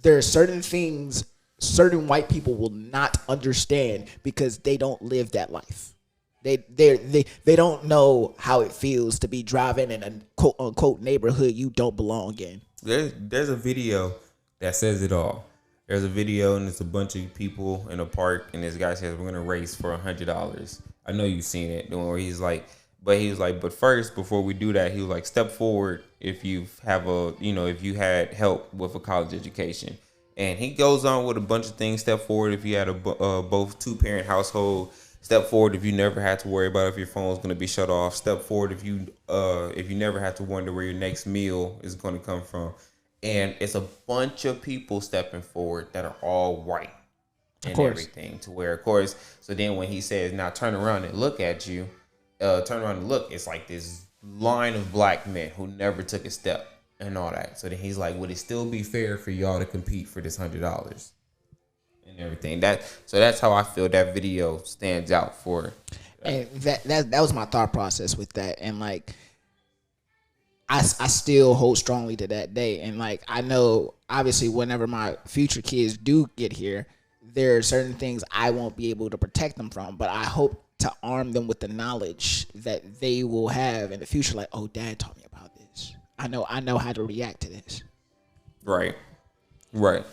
there are certain things certain white people will not understand because they don't live that life. They don't know how it feels to be driving in a quote unquote neighborhood you don't belong in. There's a video that says it all. There's a video and it's a bunch of people in a park, and this guy says, "We're gonna race for $100." I know you've seen it. Where he's like, but first, before we do that, he was like, step forward if you had help with a college education. And he goes on with a bunch of things. Step forward if you had a both 2-parent household. Step forward if you never had to worry about if your phone is going to be shut off. Step forward if you never had to wonder where your next meal is going to come from. And it's a bunch of people stepping forward that are all white and everything. To where, of course, so then when he says, now turn around and look at you, it's like this line of black men who never took a step and all that. So then he's like, would it still be fair for y'all to compete for this $100? And everything. So that's how I feel that video stands out for. And that was my thought process with that. And like, I still hold strongly to that day. And like, I know obviously whenever my future kids do get here, there are certain things I won't be able to protect them from, but I hope to arm them with the knowledge that they will have in the future. Like, oh, dad taught me about this. I know how to react to this. Right. All right,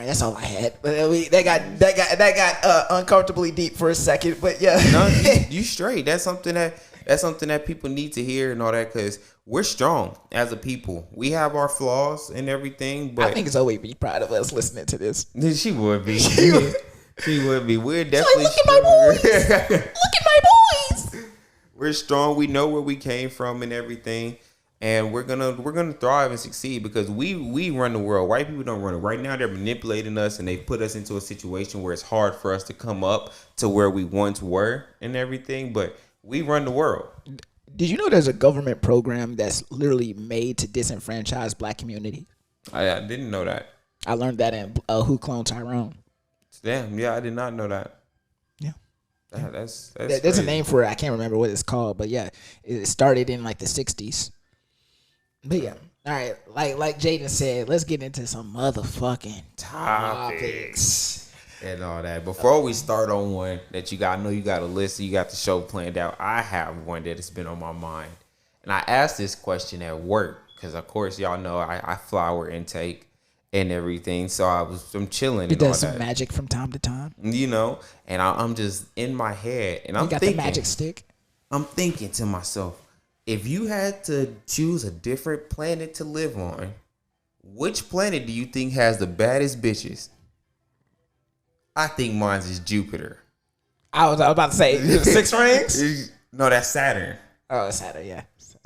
that's all I had. But that got uncomfortably deep for a second. But yeah, No, you straight. That's something that people need to hear and all that, because we're strong as a people. We have our flaws and everything, but I think Zoe be proud of us listening to this. she would be. She would be. We're definitely Look at my boys. Look at my boys. We're strong. We know where we came from and everything, and we're gonna thrive and succeed because we run the world. White people don't run it. Right now, they're manipulating us, and they put us into a situation where it's hard for us to come up to where we once were and everything. But we run the world. Did you know there's a government program that's literally made to disenfranchise black community? I didn't know that. I learned that in Who Cloned Tyrone. Damn, yeah, I did not know that. Yeah. That's There's crazy. a name for it. I can't remember what it's called, but yeah, it started in like the 60s. But yeah. All right. Like Jeiden said, let's get into some motherfucking topics. And all that. Before we start on one that I know you got a list, you got the show planned out. I have one that has been on my mind. And I asked this question at work because, of course, y'all know I flower intake and everything. So I'm chilling. He and all does some that. magic from time to time. You know, and I'm just in my head. And I'm You got thinking, the magic stick. I'm thinking to myself, if you had to choose a different planet to live on, which planet do you think has the baddest bitches? I think mine's is Jupiter. I was about to say 6 rings. No, that's Saturn. Oh, it's Saturn, yeah.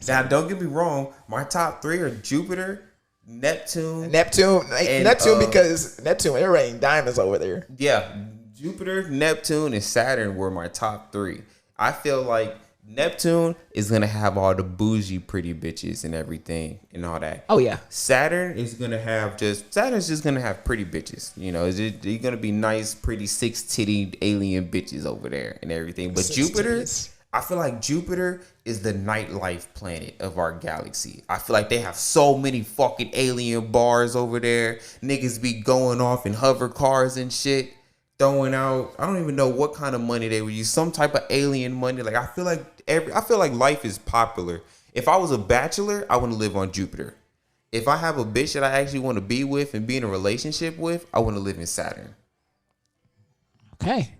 Now, don't get me wrong. My top 3 are Jupiter, Neptune. Neptune, And, because Neptune, it rained diamonds over there. Yeah, Jupiter, Neptune, and Saturn were my top 3. I feel like Neptune is going to have all the bougie pretty bitches and everything and all that. Oh, yeah. Saturn's just going to have pretty bitches. You know, they're going to be nice, pretty 6-titty alien bitches over there and everything. But 6 Jupiter, titties. I feel like Jupiter is the nightlife planet of our galaxy. I feel like they have so many fucking alien bars over there. Niggas be going off in hover cars and shit. Throwing out, I don't even know what kind of money they would use. Some type of alien money. Like I feel like life is popular. If I was a bachelor, I want to live on Jupiter. If I have a bitch that I actually want to be with and be in a relationship with, I want to live in Saturn. Okay.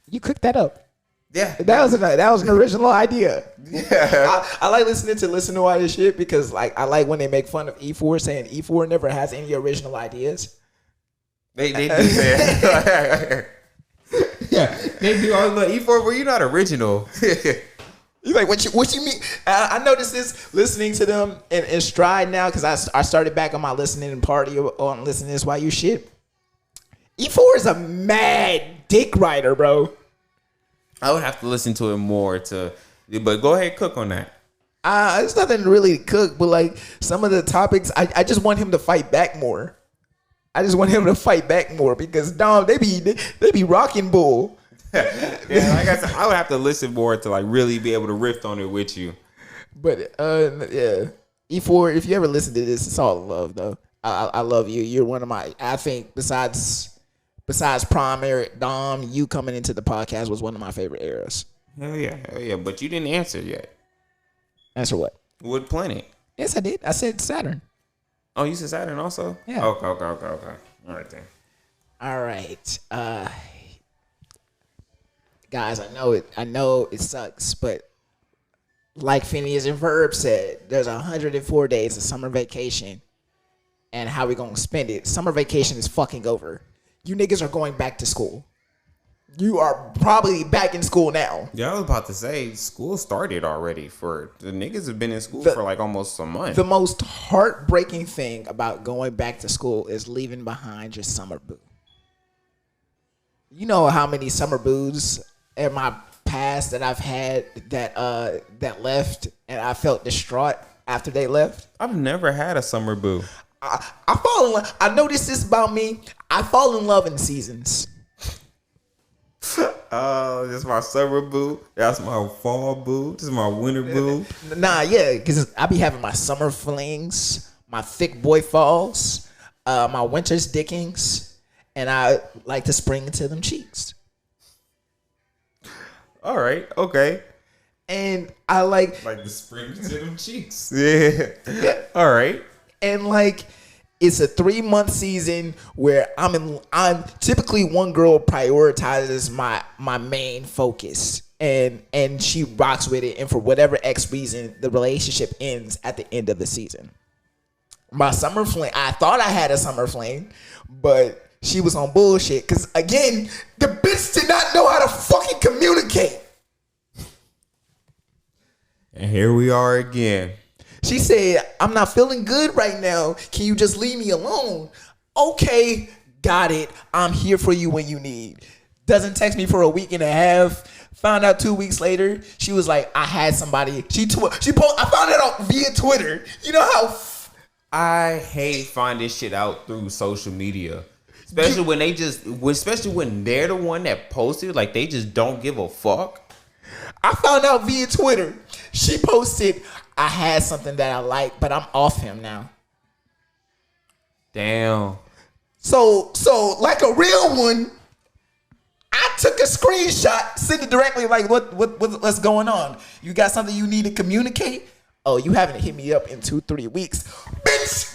You cooked that up. Yeah, That was an original idea. yeah. I like listening to all this shit because like I like when they make fun of E4 saying E4 never has any original ideas. They do that. Yeah, they do all the E4, but you're not original. You like what you mean? I noticed this listening to them in stride now because I started back on my listening and party on listening to this YU shit. E4 is a mad dick writer, bro. I would have to listen to it more but go ahead, cook on that. It's nothing really to cook, but like some of the topics, I just want him to fight back more. I just want him to fight back more because Dom, they be rocking bull. Yeah, like I said, I would have to listen more to like really be able to riff on it with you. But yeah, E4, if you ever listen to this, it's all love though. I love you. You're one of my. I think besides Prime Eric Dom, you coming into the podcast was one of my favorite eras. Hell yeah. But you didn't answer yet. Answer what? What planet? Yes, I did. I said Saturn. Oh, you said Saturn also? Yeah. Okay. All right then. All right. Guys, I know it sucks, but like Phineas and Verb said, there's 104 days of summer vacation. And how we gonna spend it? Summer vacation is fucking over. You niggas are going back to school. You are probably back in school now. Yeah, I was about to say school started already. For the niggas have been in school for like almost a month. The most heartbreaking thing about going back to school is leaving behind your summer boo. You know how many summer boos in my past that I've had that left and I felt distraught after they left? I've never had a summer boo. I fall in love. I noticed this about me. I fall in love in seasons. Oh, this is my summer boo. That's my fall boo. This is my winter boo. Nah, yeah, because I be having my summer flings, my thick boy falls, my winter's dickings, and I like to spring into them cheeks. All right, okay. And I like the spring to them cheeks. Yeah. All right. And like it's a 3-month season where I'm typically one girl prioritizes my main focus and she rocks with it, and for whatever X reason the relationship ends at the end of the season. My summer fling, I thought I had a summer fling, but she was on bullshit because again the bitch did not know how to fucking communicate. And here we are again. She said, I'm not feeling good right now. Can you just leave me alone? Okay, got it. I'm here for you when you need. Doesn't text me for a week and a half. Found out 2 weeks later, she was like, I had somebody. I found it out via Twitter. You know how I hate finding shit out through social media. Especially when they're the one that posted, like they just don't give a fuck. I found out via Twitter. She posted, I had something that I like, but I'm off him now. Damn. So like a real one, I took a screenshot, sent it directly like, what's going on? You got something you need to communicate? Oh, you haven't hit me up in 2-3 weeks. Bitch!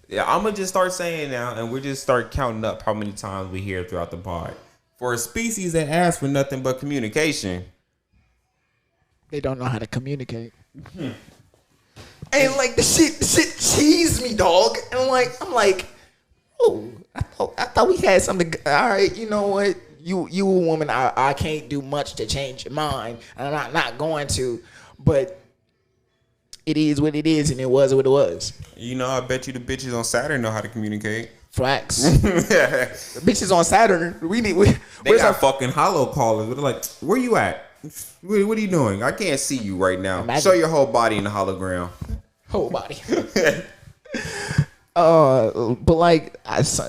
Yeah, I'm going to just start saying now, and we'll just start counting up how many times we hear throughout the pod. For a species that asks for nothing but communication, they don't know how to communicate. And like the shit cheesed me, dog. And I'm like, oh, I thought we had something. All right, you know what? You a woman. I can't do much to change your mind, and I'm not going to. But it is what it is, and it was what it was. You know, I bet you the bitches on Saturn know how to communicate. Facts. The bitches on Saturn. They got fucking hollow callers. They're like, where you at? What are you doing? I can't see you right now. Imagine. Show your whole body in the hologram. Whole body. But like there's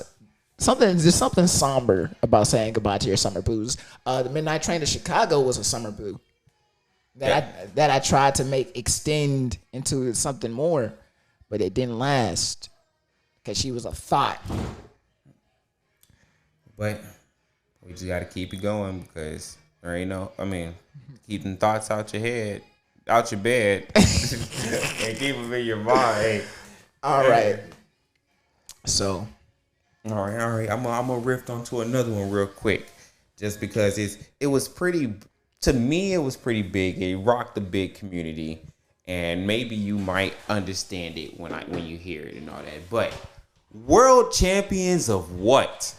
something somber about saying goodbye to your summer boos. The Midnight Train to Chicago was a summer boo that I tried to make extend into something more, but it didn't last because she was a thought. But we just got to keep it going because there ain't no. I mean, keeping thoughts out your head, out your bed, and keep them in your mind. All right. So. All right. I'm gonna riff onto another one real quick, just because it was pretty. To me, it was pretty big. It rocked the big community, and maybe you might understand it when you hear it and all that. But world champions of what?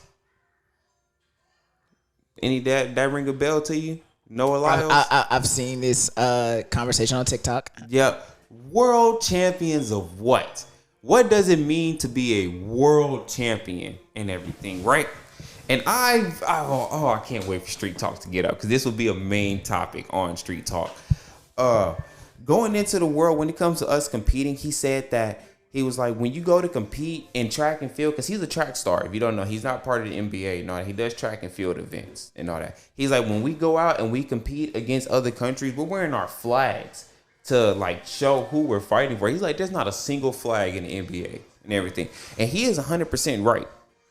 Any that ring a bell to you? Noah Lyles? I've seen this conversation on TikTok. Yep. World champions of what? What does it mean to be a world champion and everything, right? And I can't wait for Street Talk to get up because this will be a main topic on Street Talk. Going into the world, when it comes to us competing, he said that he was like, when you go to compete in track and field, because he's a track star. If you don't know, he's not part of the NBA and all that. He does track and field events and all that. He's like, when we go out and we compete against other countries, we're wearing our flags to like show who we're fighting for. He's like, there's not a single flag in the NBA and everything. And he is 100% right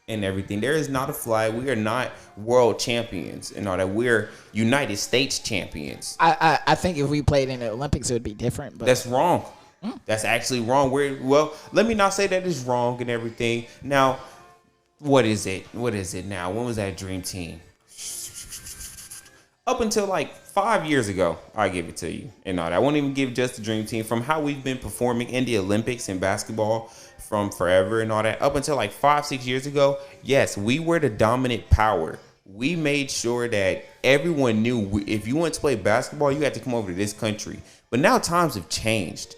in everything. There is not a flag. We are not world champions and all that. We're United States champions. I think if we played in the Olympics, it would be different. But that's wrong. That's actually wrong. Let me not say that it's wrong and everything. Now, what is it? What is it now? When was that Dream Team? Up until like 5 years ago, I give it to you. And all that. I won't even give just the Dream Team. From how we've been performing in the Olympics in basketball from forever and all that, up until like 5-6 years ago, yes, we were the dominant power. We made sure that everyone knew if you wanted to play basketball, you had to come over to this country. But now times have changed.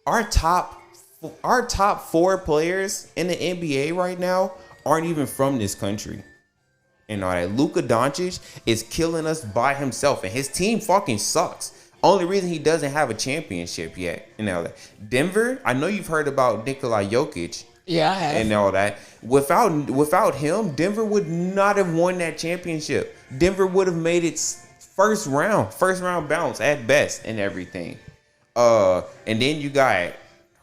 Our top 4 players in the NBA right now aren't even from this country. And all that. Luka Doncic is killing us by himself, and his team fucking sucks. Only reason he doesn't have a championship yet. You know, Denver, I know you've heard about Nikola Jokic. Yeah, I have. And all that. Without him, Denver would not have won that championship. Denver would have made its first round bounce at best and everything. And then you got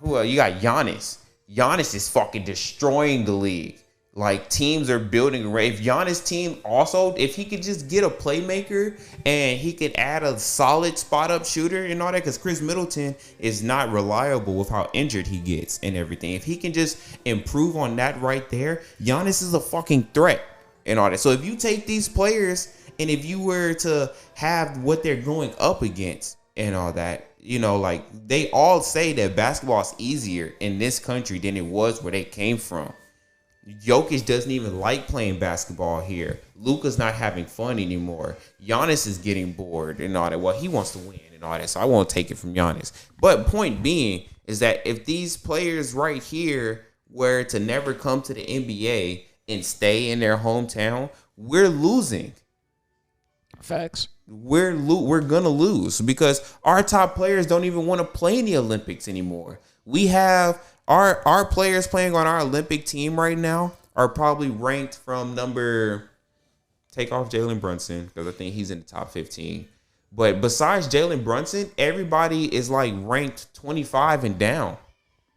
you got Giannis. Giannis is fucking destroying the league. Like, teams are building around. If Giannis' team also, if he could just get a playmaker and he could add a solid spot up shooter and all that, because Chris Middleton is not reliable with how injured he gets and everything. If he can just improve on that right there, Giannis is a fucking threat and all that. So if you take these players and if you were to have what they're going up against and all that, you know, like, they all say that basketball is easier in this country than it was where they came from. Jokic doesn't even like playing basketball here. Luka's not having fun anymore. Giannis is getting bored and all that. Well, he wants to win and all that, so I won't take it from Giannis. But point being is that if these players right here were to never come to the NBA and stay in their hometown, we're losing. Facts. We're gonna lose because our top players don't even want to play in the Olympics anymore. We have our players playing on our Olympic team right now are probably ranked from take off Jalen Brunson because I think he's in the top 15. But besides Jalen Brunson, everybody is like ranked 25 and down.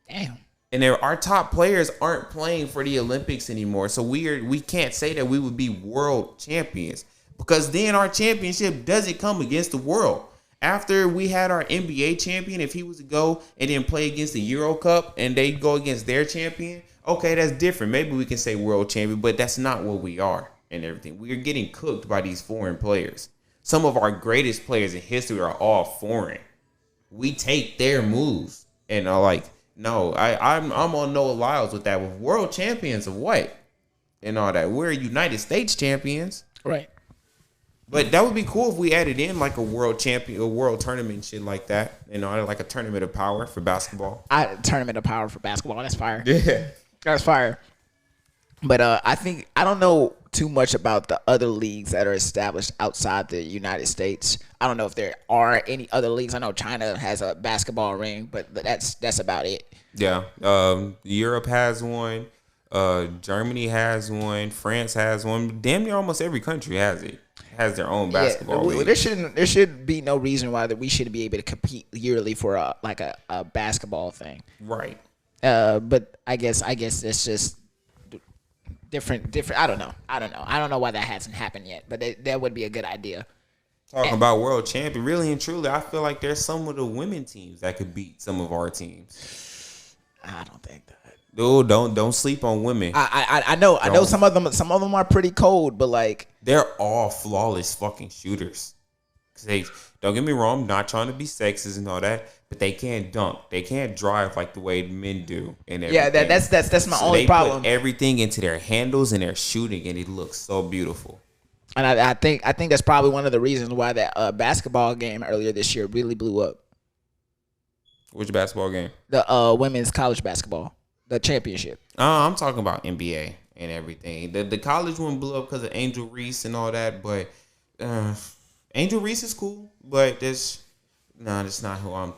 Damn. And our top players aren't playing for the Olympics anymore. So we can't say that we would be world champions because then our championship doesn't come against the world. After we had our NBA champion, if he was to go and then play against the Euro Cup and they go against their champion, okay, that's different. Maybe we can say world champion, but that's not what we are and everything. We are getting cooked by these foreign players. Some of our greatest players in history are all foreign. We take their moves and are like, no, I'm on Noah Lyles with that. With world champions of what? And all that. We're United States champions. Right. But that would be cool if we added in like a world champion, a world tournament and shit like that. You know, like a tournament of power for basketball. Tournament of power for basketball. That's fire. Yeah. That's fire. But I don't know too much about the other leagues that are established outside the United States. I don't know if there are any other leagues. I know China has a basketball ring, but that's about it. Yeah. Europe has one. Germany has one. France has one. Damn near almost every country has it. Has their own basketball league. There should be no reason why that we shouldn't be able to compete yearly for a basketball thing. Right. But I guess it's just different. I don't know. I don't know why that hasn't happened yet. But that would be a good idea. Talking about world champion, really and truly, I feel like there's some of the women teams that could beat some of our teams. I don't think that. Dude, don't sleep on women. I know some of them are pretty cold, but like they're all flawless fucking shooters. Don't get me wrong, I'm not trying to be sexist and all that, but they can't dunk. They can't drive like the way men do and everything. Yeah, that's my only problem. Put everything into their handles and their shooting, and it looks so beautiful. And I think that's probably one of the reasons why that basketball game earlier this year really blew up. Which basketball game? The women's college basketball. The championship. I'm talking about NBA and everything. The college one blew up because of Angel Reese and all that, but Angel Reese is cool, but that's not who I'm.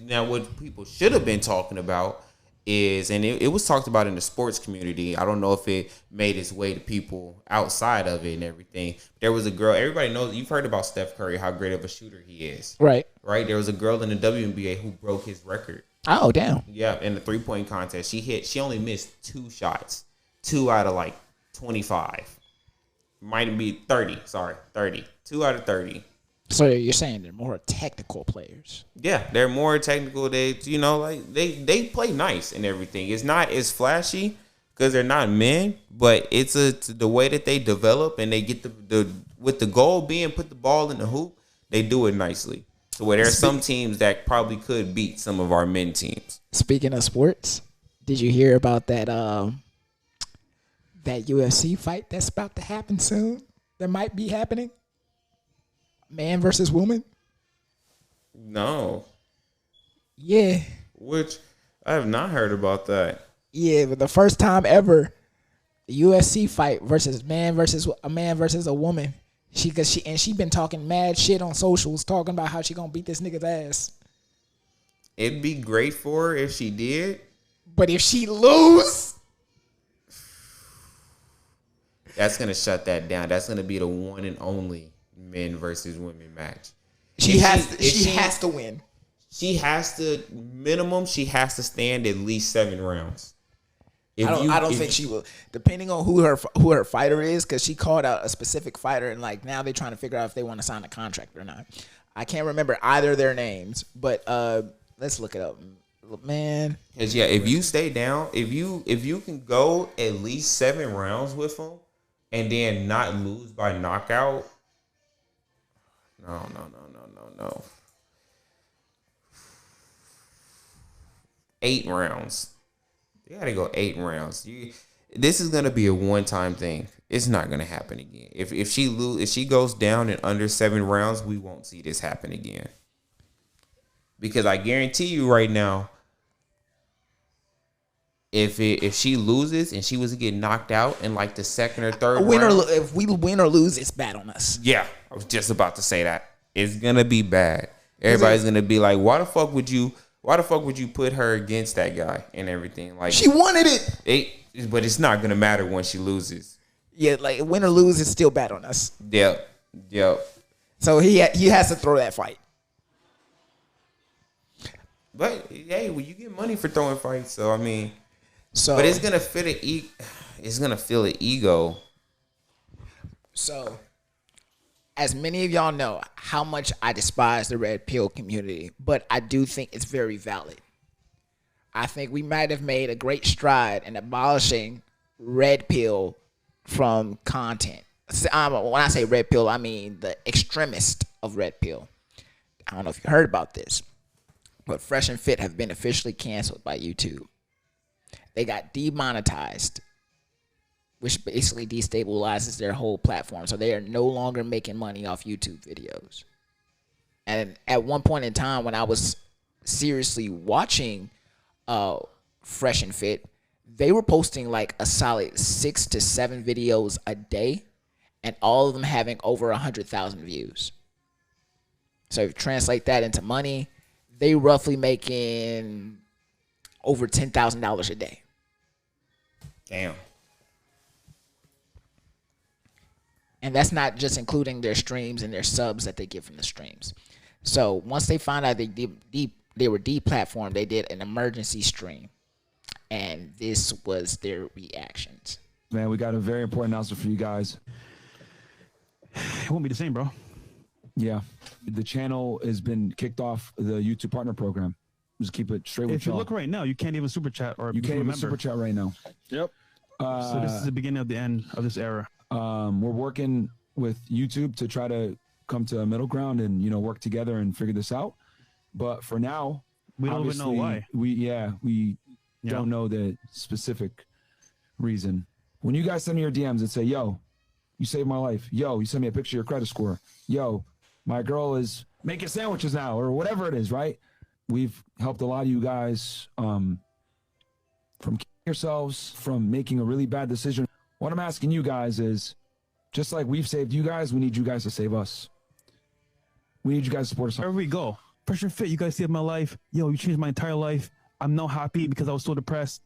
Now, what people should have been talking about is, and it was talked about in the sports community. I don't know if it made its way to people outside of it and everything. There was a girl. Everybody knows. You've heard about Steph Curry, how great of a shooter he is. Right. There was a girl in the WNBA who broke his record. Oh, damn. Yeah, in the 3-point contest. She only missed 2 shots. 2 out of like 25. Might be 30. Sorry, 30. 2 out of 30. So you're saying they're more technical players? Yeah, they're more technical. They they play nice and everything. It's not as flashy because they're not men, but it's the way that they develop and they get the with the goal being put the ball in the hoop, they do it nicely. So where there's some teams that probably could beat some of our men teams. Speaking of sports, did you hear about that that UFC fight that's about to happen soon? That might be happening? Man versus woman? No. Yeah. Which I have not heard about that. Yeah, but the first time ever, the UFC fight versus a man versus a woman. She been talking mad shit on socials, talking about how she gonna beat this nigga's ass. It'd be great for her if she did. But if she lose, That's gonna shut that down. That's gonna be the one and only men versus women match. She has to win. She has to minimum. She has to stand at least 7 rounds. I don't think she will. Depending on who her fighter is, because she called out a specific fighter, and like now they're trying to figure out if they want to sign a contract or not. I can't remember either of their names, but let's look it up, man. Because if you stay down, if you can go at least 7 rounds with them, and then not lose by knockout. No. 8 rounds. You gotta go 8 rounds. This is gonna be a one-time thing. It's not gonna happen again. If she goes down in under 7 rounds, we won't see this happen again. Because I guarantee you right now, if she loses and she was to get knocked out in like the second or third round, if we win or lose, it's bad on us. Yeah, I was just about to say that. It's gonna be bad. Everybody's gonna be like, why the fuck would you put her against that guy and everything? Like, she wanted it. But it's not gonna matter when she loses. Yeah, like win or lose, it's still bad on us. Yep. So he has to throw that fight. But hey, well, you get money for throwing fights, so I mean, but it's gonna feel an ego. So, as many of y'all know, how much I despise the red pill community, but I do think it's very valid. I think we might have made a great stride in abolishing red pill from content. When I say red pill, I mean the extremist of red pill. I don't know if you heard about this, but Fresh and Fit have been officially canceled by YouTube. They got demonetized, which basically destabilizes their whole platform. So they are no longer making money off YouTube videos. And at one point in time, when I was seriously watching Fresh and Fit, they were posting like a solid 6 to 7 videos a day, and all of them having over 100,000 views. So if you translate that into money, they roughly making over $10,000 a day. Damn. And that's not just including their streams and their subs that they get from the streams. So once they found out they were deplatformed, they did an emergency stream. And this was their reactions. Man, we got a very important announcement for you guys. It won't be the same, bro. Yeah. The channel has been kicked off the YouTube Partner Program. Just keep it straight with If you y'all. look right now, you can't even super chat or You can't even member. super chat right now. Yep. So this is the beginning of the end of this era. We're working with YouTube to try to come to a middle ground and, work together and figure this out. But for now, We don't even know why. We don't know the specific reason. When you guys send me your DMs and say, yo, you saved my life. Yo, you send me a picture of your credit score. Yo, my girl is making sandwiches now, or whatever it is, right? We've helped a lot of you guys from killing yourselves, from making a really bad decision. What I'm asking you guys is, just like we've saved you guys, we need you guys to save us. We need you guys to support us. Wherever we go. Fresh and Fit, you guys saved my life. Yo, you changed my entire life. I'm now happy because I was so depressed.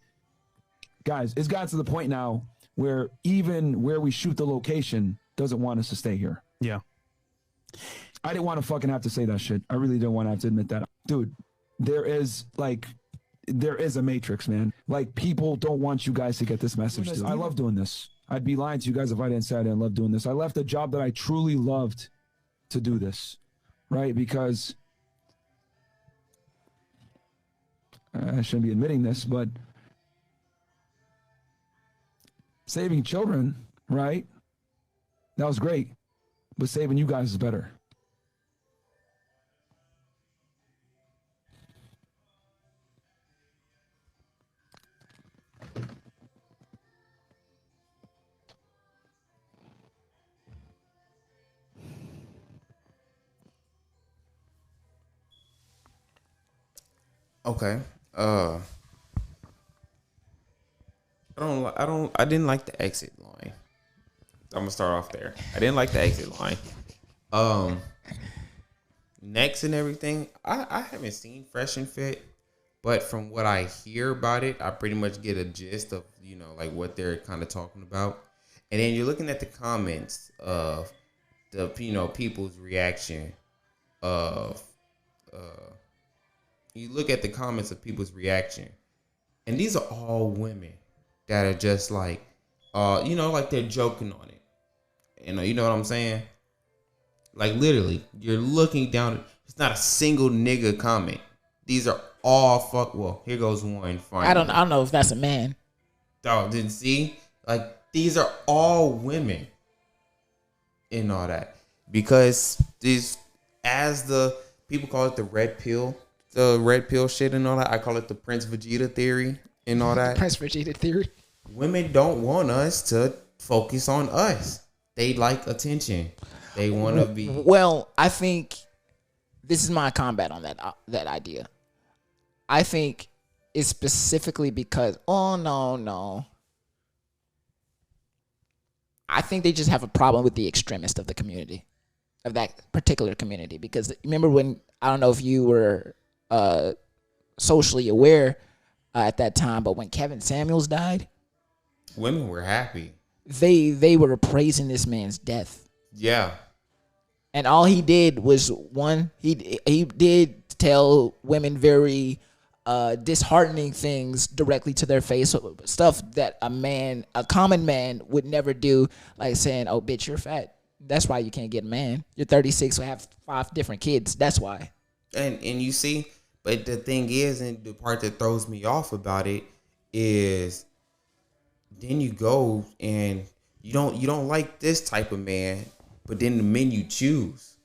Guys, it's gotten to the point now where even where we shoot the location doesn't want us to stay here. Yeah. I didn't want to fucking have to say that shit. I really didn't want to have to admit that. Dude, there is a matrix, man. Like, people don't want you guys to get this message. Dude. I love doing this. I'd be lying to you guys if I didn't say I didn't love doing this. I left a job that I truly loved to do this, right? Because I shouldn't be admitting this, but saving children, right? That was great, but saving you guys is better. Okay. I didn't like the exit line. I'm gonna start off there. I didn't like the exit line. Next and everything, I haven't seen Fresh and Fit, but from what I hear about it, I pretty much get a gist of, like what they're kind of talking about. And then you're looking at the comments of the people's reaction of you look at the comments of people's reaction, and these are all women that are just like like they're joking on it. You know what I'm saying? Like literally, you're looking down. It's not a single nigga comment. These are all fuck. Well, here goes one. Finally. I don't know if that's a man. Oh, didn't see? Like these are all women and all that, because these, as the people call it, the red pill shit and all that. I call it the Prince Vegeta theory and all that. Prince Vegeta theory. Women don't want us to focus on us. They like attention. They want to be. Well, I think this is my combat on that idea. I think it's specifically because, no. I think they just have a problem with the extremist of the community, of that particular community. Because remember when, I don't know if you were socially aware at that time, but when Kevin Samuels died, women were happy. They were praising this man's death. Yeah. And all he did was, one, he did tell women very disheartening things directly to their face, stuff that a common man would never do, like saying, "Oh, bitch, you're fat. That's why you can't get a man. You're 36, so have 5 different kids. That's why." And you see, but the thing is, and the part that throws me off about it is, then you go and you don't like this type of man, but then the men you choose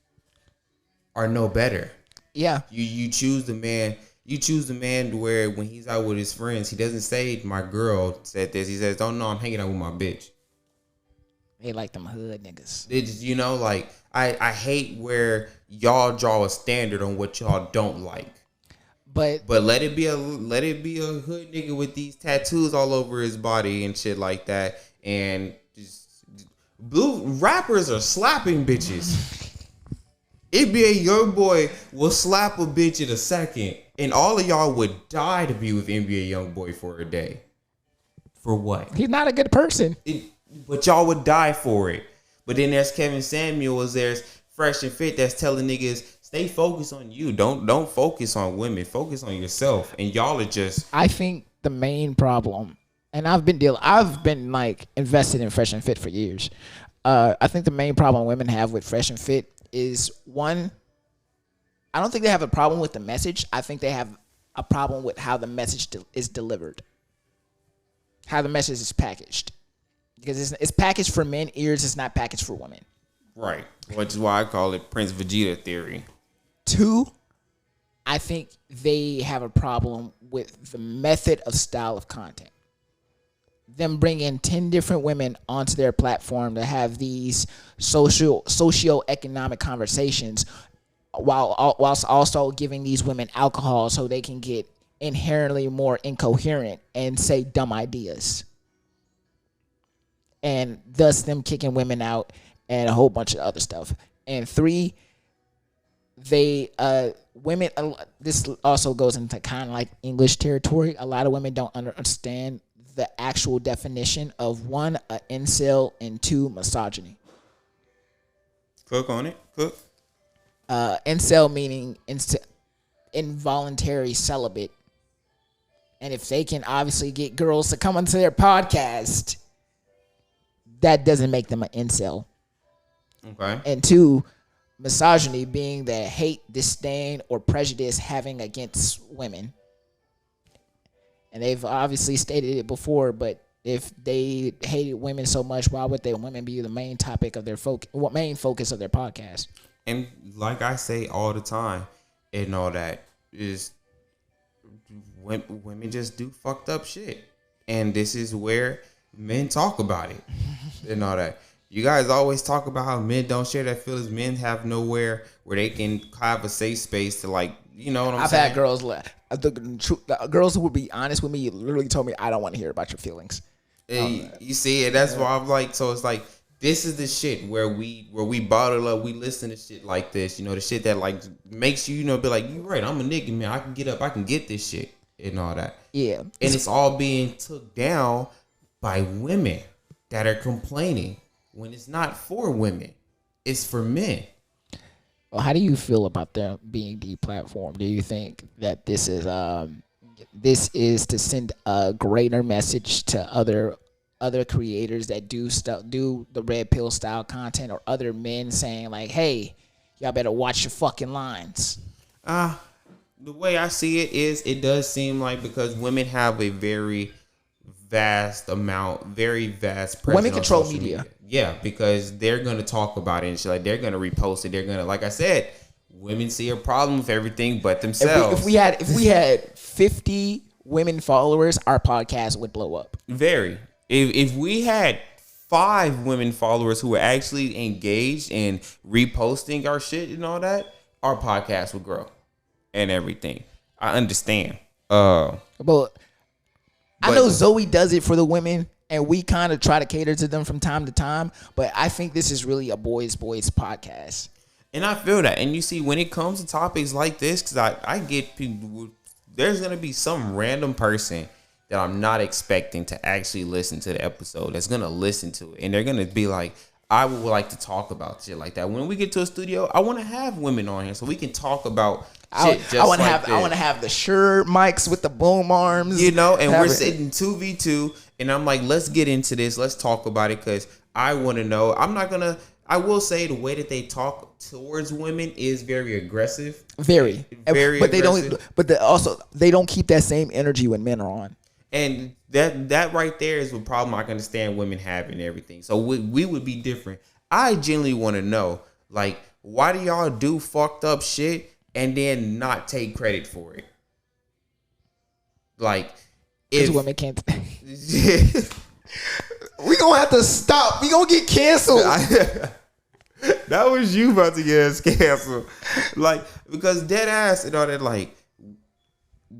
are no better. Yeah. You choose the man. You choose the man where when he's out with his friends, he doesn't say, "My girl said this." He says, "Oh no, I'm hanging out with my bitch." They like them hood niggas. It's, like I hate where y'all draw a standard on what y'all don't like. But let it be a hood nigga with these tattoos all over his body and shit like that. And just, blue rappers are slapping bitches. NBA Youngboy will slap a bitch in a second, and all of y'all would die to be with NBA Youngboy for a day. For what? He's not a good person. But y'all would die for it. But then there's Kevin Samuels, there's Fresh and Fit that's telling niggas, stay focused on you. Don't focus on women. Focus on yourself. And y'all are just. I think the main problem, and I've been like invested in Fresh and Fit for years. I think the main problem women have with Fresh and Fit is, one, I don't think they have a problem with the message. I think they have a problem with how the message is delivered, how the message is packaged, because it's packaged for men ears. It's not packaged for women. Right, which is why I call it Prince Vegeta theory. 2, I think they have a problem with the method of style of content. Them bringing 10 different women onto their platform to have these socio-economic conversations whilst also giving these women alcohol so they can get inherently more incoherent and say dumb ideas. And thus them kicking women out and a whole bunch of other stuff. And 3, women, this also goes into kind of like English territory. A lot of women don't understand the actual definition of, 1, an incel, and 2, misogyny. Cook on it. Cook. Incel meaning involuntary celibate. And if they can obviously get girls to come onto their podcast, that doesn't make them an incel. Okay. And 2, misogyny being the hate, disdain, or prejudice having against women. And they've obviously stated it before, but if they hated women so much, why would women be the main topic of their main focus of their podcast? And like I say all the time, and all that is, women just do fucked up shit, and this is where men talk about it and all that. You guys always talk about how men don't share that feelings. Men have nowhere where they can have a safe space to, like, you know what I'm saying? I've had girls, the girls who would be honest with me literally told me, "I don't want to hear about your feelings." You see, and that's why I'm like, so it's like, this is the shit where we bottle up, we listen to shit like this, the shit that like makes you, be like, you right, I'm a nigga, man, I can get up, I can get this shit and all that. Yeah. And it's all being took down by women. that are complaining when it's not for women, it's for men. Well, how do you feel about them being deplatformed? Do you think that this is to send a greater message to other creators that do the red pill style content, or other men saying like, hey, y'all better watch your fucking lines? The way I see it is, it does seem like, because women have a very vast presence. Women on control social media. Yeah, because they're gonna talk about it and shit. Like, they're gonna repost it. They're gonna, like I said, women see a problem with everything but themselves. If we had 50 women followers, our podcast would blow up. Very. If we had 5 women followers who were actually engaged in reposting our shit and all that, our podcast would grow and everything. I understand. But I know Zoe does it for the women, and we kind of try to cater to them from time to time. But I think this is really a boys podcast. And I feel that. And you see, when it comes to topics like this, because I get people, there's going to be some random person that I'm not expecting to actually listen to the episode that's going to listen to it. And they're going to be like, I would like to talk about shit like that. When we get to a studio, I want to have women on here so we can talk about shit just like this. I want to have the Shure mics with the boom arms. You know, and we're sitting 2v2, and I'm like, let's get into this. Let's talk about it, because I want to know. I will say the way that they talk towards women is very aggressive. Very but aggressive. They don't keep that same energy when men are on. And that right there is a problem I can understand women have and everything. So we would be different. I genuinely want to know, like, why do y'all do fucked up shit and then not take credit for it? Like, if women can't. We gonna have to stop. We gonna get canceled. That was you about to get us canceled. Like, because dead ass and all that, like,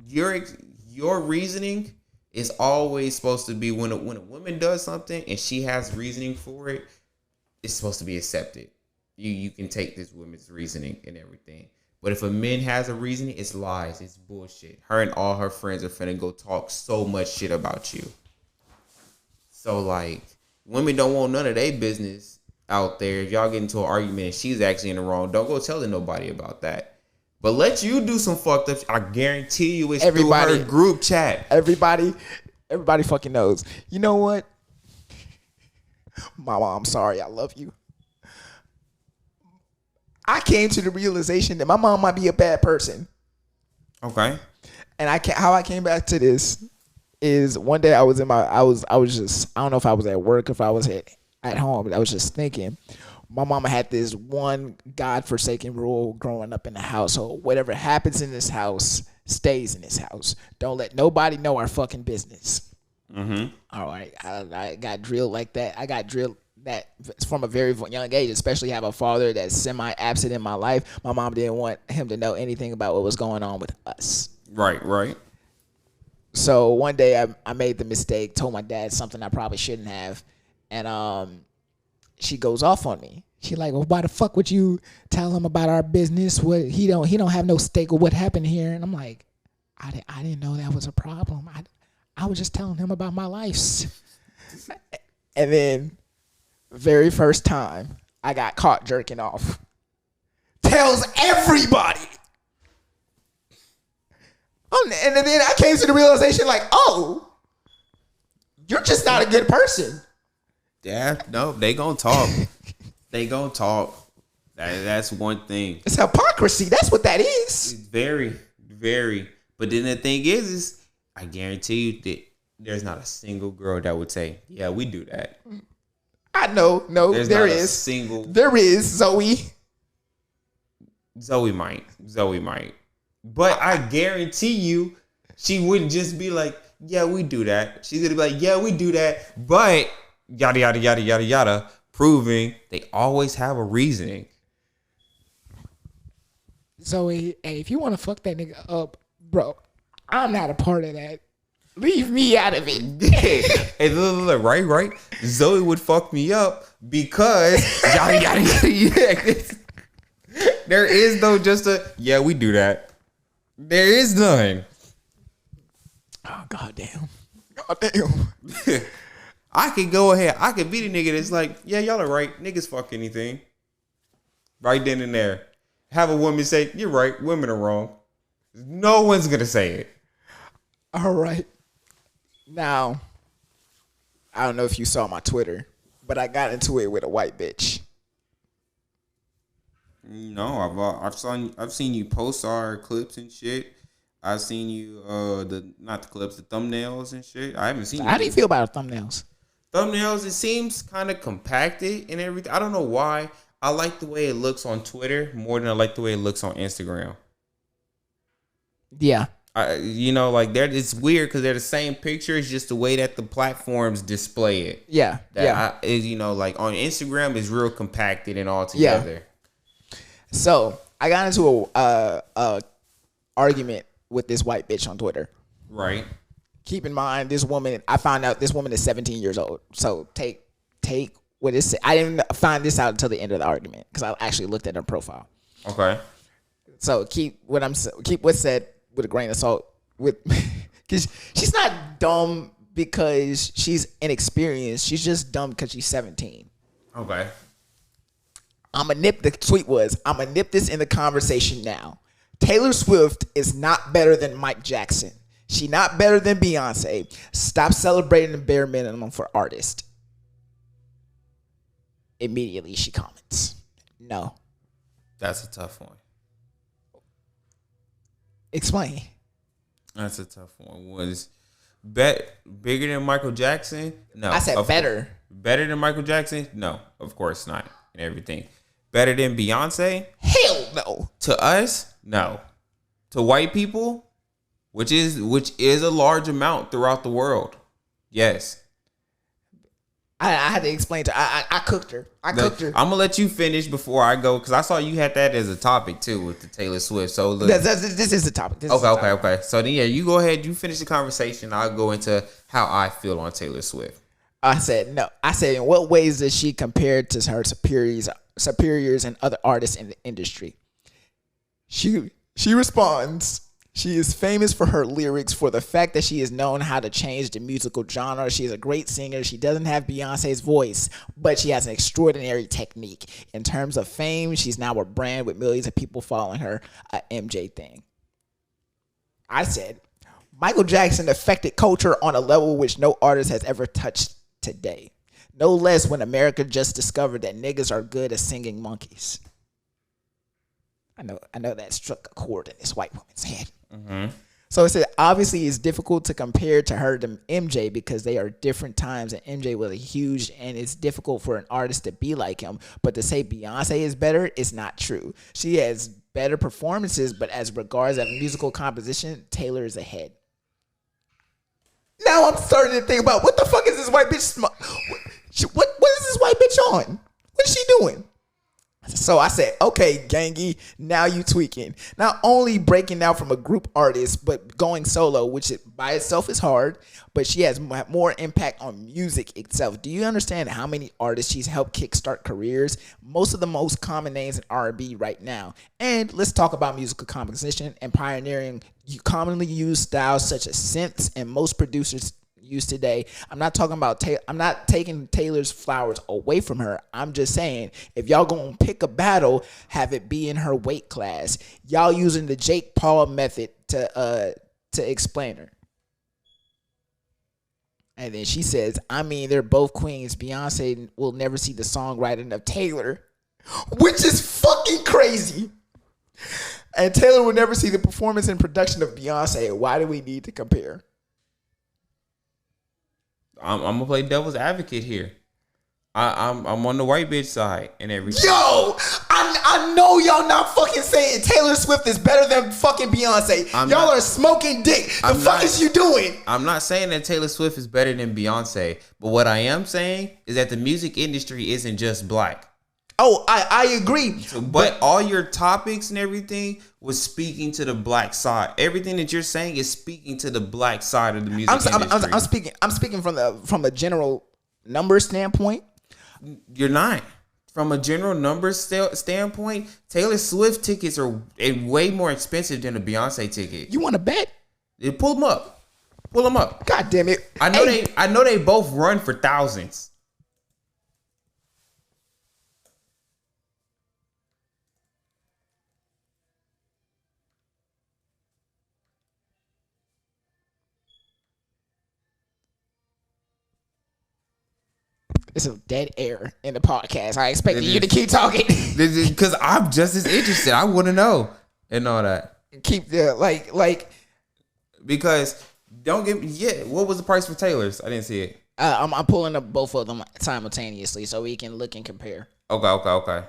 your reasoning is always supposed to be, when a woman does something and she has reasoning for it, it's supposed to be accepted. You can take this woman's reasoning and everything. But if a man has a reasoning, it's lies, it's bullshit. Her and all her friends are finna go talk so much shit about you. So, like, women don't want none of their business out there. If y'all get into an argument and she's actually in the wrong, don't go telling nobody about that. But let you do some fucked up. I guarantee you, it's through her group chat. Everybody fucking knows. You know what? Mama, I'm sorry. I love you. I came to the realization that my mom might be a bad person. Okay. And how I came back to this is, one day I was just, I don't know if I was at work, if I was at home, but I was just thinking. My mama had this one godforsaken rule growing up in the household. Whatever happens in this house stays in this house. Don't let nobody know our fucking business. Mm-hmm. All right. I got drilled like that. I got drilled that from a very young age, especially have a father that's semi-absent in my life. My mom didn't want him to know anything about what was going on with us. Right. So one day I made the mistake, told my dad something I probably shouldn't have. And she goes off on me. She like, well, why the fuck would you tell him about our business? What he don't have no stake of what happened here. And I'm like, I didn't know that was a problem. I was just telling him about my life. And then very first time I got caught jerking off, tells everybody. And then I came to the realization like, oh, you're just not a good person. Yeah, no, they gonna talk. They gonna talk. That's one thing. It's hypocrisy. That's what that is. It's very, very. But then the thing is I guarantee you that there's not a single girl that would say, yeah, we do that. I know. No, there's there not is. A single. There is, Zoe. Zoe might. But I guarantee you she wouldn't just be like, yeah, we do that. She's gonna be like, yeah, we do that. But yada, yada, yada, yada, yada, proving they always have a reasoning. Zoe, hey, if you want to fuck that nigga up, bro, I'm not a part of that. Leave me out of it. Hey, look, right? Zoe would fuck me up because yada, yada, yada, yada. There is no just a, yeah, we do that. There is none. Oh, goddamn. I could go ahead. I could be the nigga that's like, yeah, y'all are right. Niggas fuck anything. Right then and there. Have a woman say, you're right. Women are wrong. No one's going to say it. All right. Now, I don't know if you saw my Twitter, but I got into it with a white bitch. No, I've seen you post our clips and shit. I've seen you not the clips, the thumbnails and shit. I haven't seen. How do you feel about thumbnails? Thumbnails, it seems kind of compacted and everything. I don't know why. I like the way it looks on Twitter more than I like the way it looks on Instagram. Yeah. It's weird because they're the same picture. It's just the way that the platforms display it. Yeah. Like on Instagram is real compacted and all together. Yeah. So I got into a argument with this white bitch on Twitter. Right. Keep in mind, I found out this woman is 17 years old. So take what it said. I didn't find this out until the end of the argument because I actually looked at her profile. Okay. So keep what's said with a grain of salt. Because she's not dumb because she's inexperienced. She's just dumb because she's 17. Okay. The tweet was, I'm gonna nip this in the conversation now. Taylor Swift is not better than Mike Jackson. She not better than Beyonce. Stop celebrating the bare minimum for artists. Immediately she comments, no. That's a tough one. Explain. That's a tough one. Was bigger than Michael Jackson? No. I said better. Better than Michael Jackson? No, of course not. And everything. Better than Beyonce? Hell no. To us? No. To white people? Which is a large amount throughout the world. Yes. I had to explain to her. I cooked her. I'm gonna let you finish before I go because I saw you had that as a topic too with the Taylor Swift. So look, this is the topic. Okay. So then you go ahead. You finish the conversation. I'll go into how I feel on Taylor Swift. I said no. I said, in what ways does she compare to her superiors and other artists in the industry? She responds, she is famous for her lyrics, for the fact that she has known how to change the musical genre. She is a great singer. She doesn't have Beyonce's voice, but she has an extraordinary technique. In terms of fame, she's now a brand with millions of people following her, a MJ thing. I said, Michael Jackson affected culture on a level which no artist has ever touched today. No less when America just discovered that niggas are good at singing monkeys. I know that struck a chord in this white woman's head. Mm-hmm. So it said, obviously it's difficult to compare to her to MJ because they are different times, and MJ was a huge, and it's difficult for an artist to be like him. But to say Beyonce is better is not true. She has better performances, but as regards of musical composition, Taylor is ahead. Now I'm starting to think about what the fuck is this white bitch? What is this white bitch on? What is she doing? So I said, okay, gangy, now you tweaking. Not only breaking out from a group artist, but going solo, which by itself is hard, but she has more impact on music itself. Do you understand how many artists she's helped kickstart careers? Most of the most common names in R&B right now. And let's talk about musical composition and pioneering commonly used styles such as synths, and most producers use today. I'm not talking about I'm not taking Taylor's flowers away from her. I'm just saying, if y'all gonna pick a battle, have it be in her weight class. Y'all using the Jake Paul method to explain her. And then she says, I mean, they're both queens. Beyonce will never see the songwriting of Taylor, which is fucking crazy. And Taylor will never see the performance and production of Beyonce. Why do we need to compare? I'm gonna play devil's advocate here. I'm on the white bitch side and everything. Yo, I know y'all not fucking saying Taylor Swift is better than fucking Beyonce. Y'all are smoking dick. The fuck is you doing? I'm not saying that Taylor Swift is better than Beyonce, but what I am saying is that the music industry isn't just black. Oh, I agree. But all your topics and everything was speaking to the black side. Everything that you're saying is speaking to the black side of the music industry. I'm speaking from a general number standpoint. You're not. From a general numbers standpoint, Taylor Swift tickets are way more expensive than a Beyonce ticket. You want to bet? Pull them up. Pull them up. God damn it! I know they both run for thousands. It's a dead air in the podcast. I expected you to keep talking. Because I'm just as interested. I want to know and all that. Keep the like. Because don't get me. Yeah, what was the price for Taylor's? I didn't see it. I'm pulling up both of them simultaneously so we can look and compare. Okay.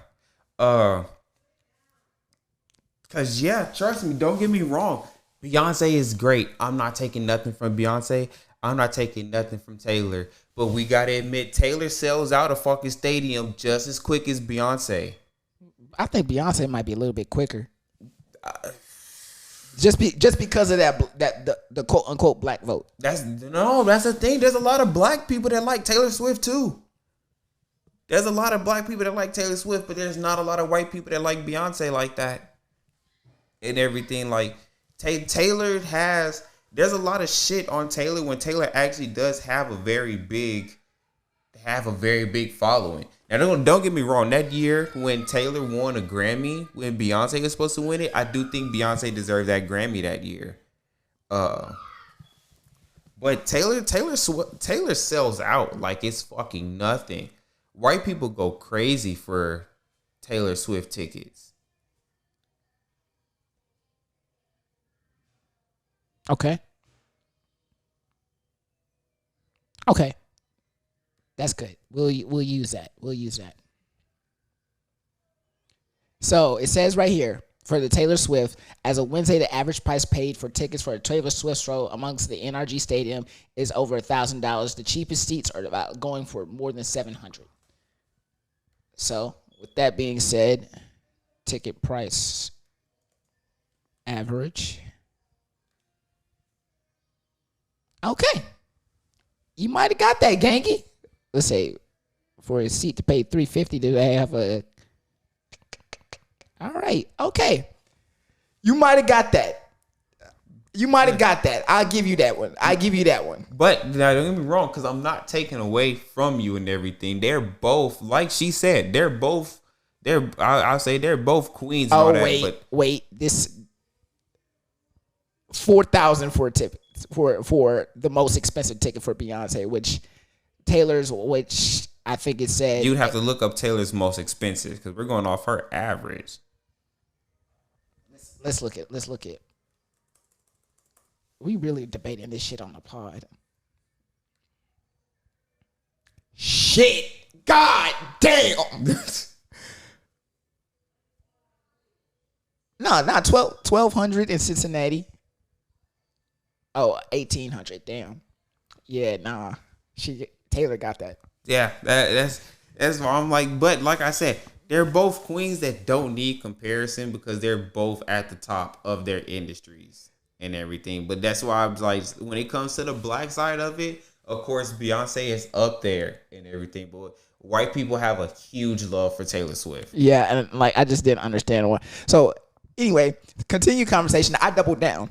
Cause yeah, trust me. Don't get me wrong. Beyonce is great. I'm not taking nothing from Beyonce. I'm not taking nothing from Taylor. But we gotta admit, Taylor sells out a fucking stadium just as quick as Beyonce. I think Beyonce might be a little bit quicker. Just because of the quote unquote black vote. That's the thing. There's a lot of black people that like Taylor Swift too. There's a lot of black people that like Taylor Swift, but there's not a lot of white people that like Beyonce like that. And everything like Taylor has. There's a lot of shit on Taylor when Taylor actually does have a very big following. Now, don't get me wrong. That year when Taylor won a Grammy, when Beyonce was supposed to win it, I do think Beyonce deserved that Grammy that year. But Taylor sells out like it's fucking nothing. White people go crazy for Taylor Swift tickets. Okay. That's good. We'll use that. So it says right here for the Taylor Swift, as of Wednesday, the average price paid for tickets for a Taylor Swift show amongst the NRG Stadium is over $1,000. The cheapest seats are about going for more than $700. So with that being said, ticket price average. Okay. You might have got that, Gangy. Let's say for a seat to pay $350, do they have a... All right. Okay. You might have got that. I'll give you that one. But now, don't get me wrong, because I'm not taking away from you and everything. They're both, like she said, I'll say they're both queens and all that. Wait. This $4,000 for a ticket. For the most expensive ticket for Beyonce, which I think it said you'd have to look up Taylor's most expensive because we're going off her average. Let's look at. We really debating this shit on the pod. Shit, god damn. No, not 1,200 in Cincinnati. Oh, 1,800. Damn. Yeah, nah. Taylor got that. Yeah, that's why I'm like, but like I said, they're both queens that don't need comparison because they're both at the top of their industries and everything. But that's why I was like, when it comes to the black side of it, of course, Beyonce is up there and everything. But white people have a huge love for Taylor Swift. Yeah, and like I just didn't understand why. So anyway, continue conversation. I doubled down.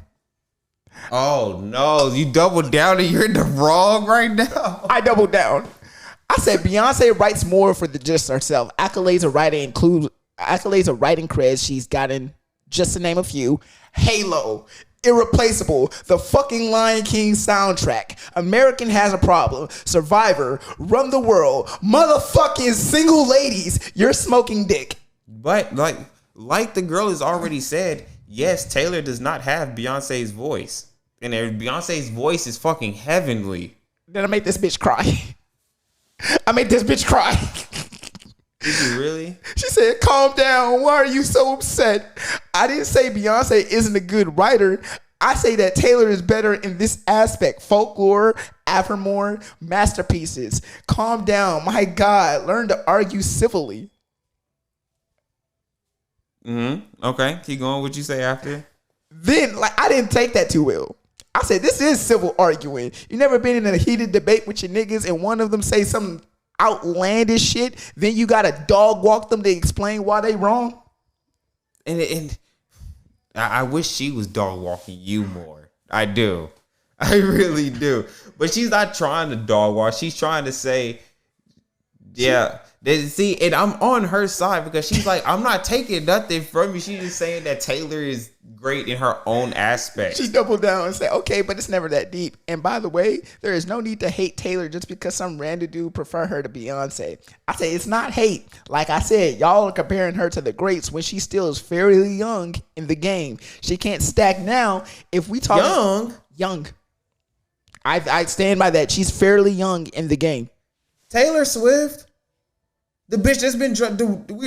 Oh no, you doubled down and you're in the wrong right now. I doubled down. I said Beyonce writes more for just herself. Accolades of writing creds she's gotten, just to name a few. Halo, Irreplaceable, the fucking Lion King soundtrack, American Has a Problem, Survivor, Run the World, motherfucking Single Ladies, You're Smoking Dick. But like the girl has already said, yes, Taylor does not have Beyonce's voice. And Beyonce's voice is fucking heavenly. Then I made this bitch cry. Did you really? She said, calm down. Why are you so upset? I didn't say Beyonce isn't a good writer. I say that Taylor is better in this aspect. Folklore, Evermore, masterpieces. Calm down. My God, learn to argue civilly. Okay, keep going. What'd you say after? Then, I didn't take that too well. I said, this is civil arguing. You never been in a heated debate with your niggas and one of them say some outlandish shit, then you gotta dog walk them to explain why they wrong? And I wish she was dog walking you more. I do. I really do. But she's not trying to dog wash. She's trying to say, yeah. See, and I'm on her side because she's like, I'm not taking nothing from you. She's just saying that Taylor is great in her own aspect. She doubled down and said, okay, but it's never that deep. And by the way, there is no need to hate Taylor just because some random dude prefer her to Beyonce. I say it's not hate. Like I said, y'all are comparing her to the greats when she still is fairly young in the game. She can't stack now. If we talk young. I stand by that. She's fairly young in the game. Taylor Swift? The bitch that's been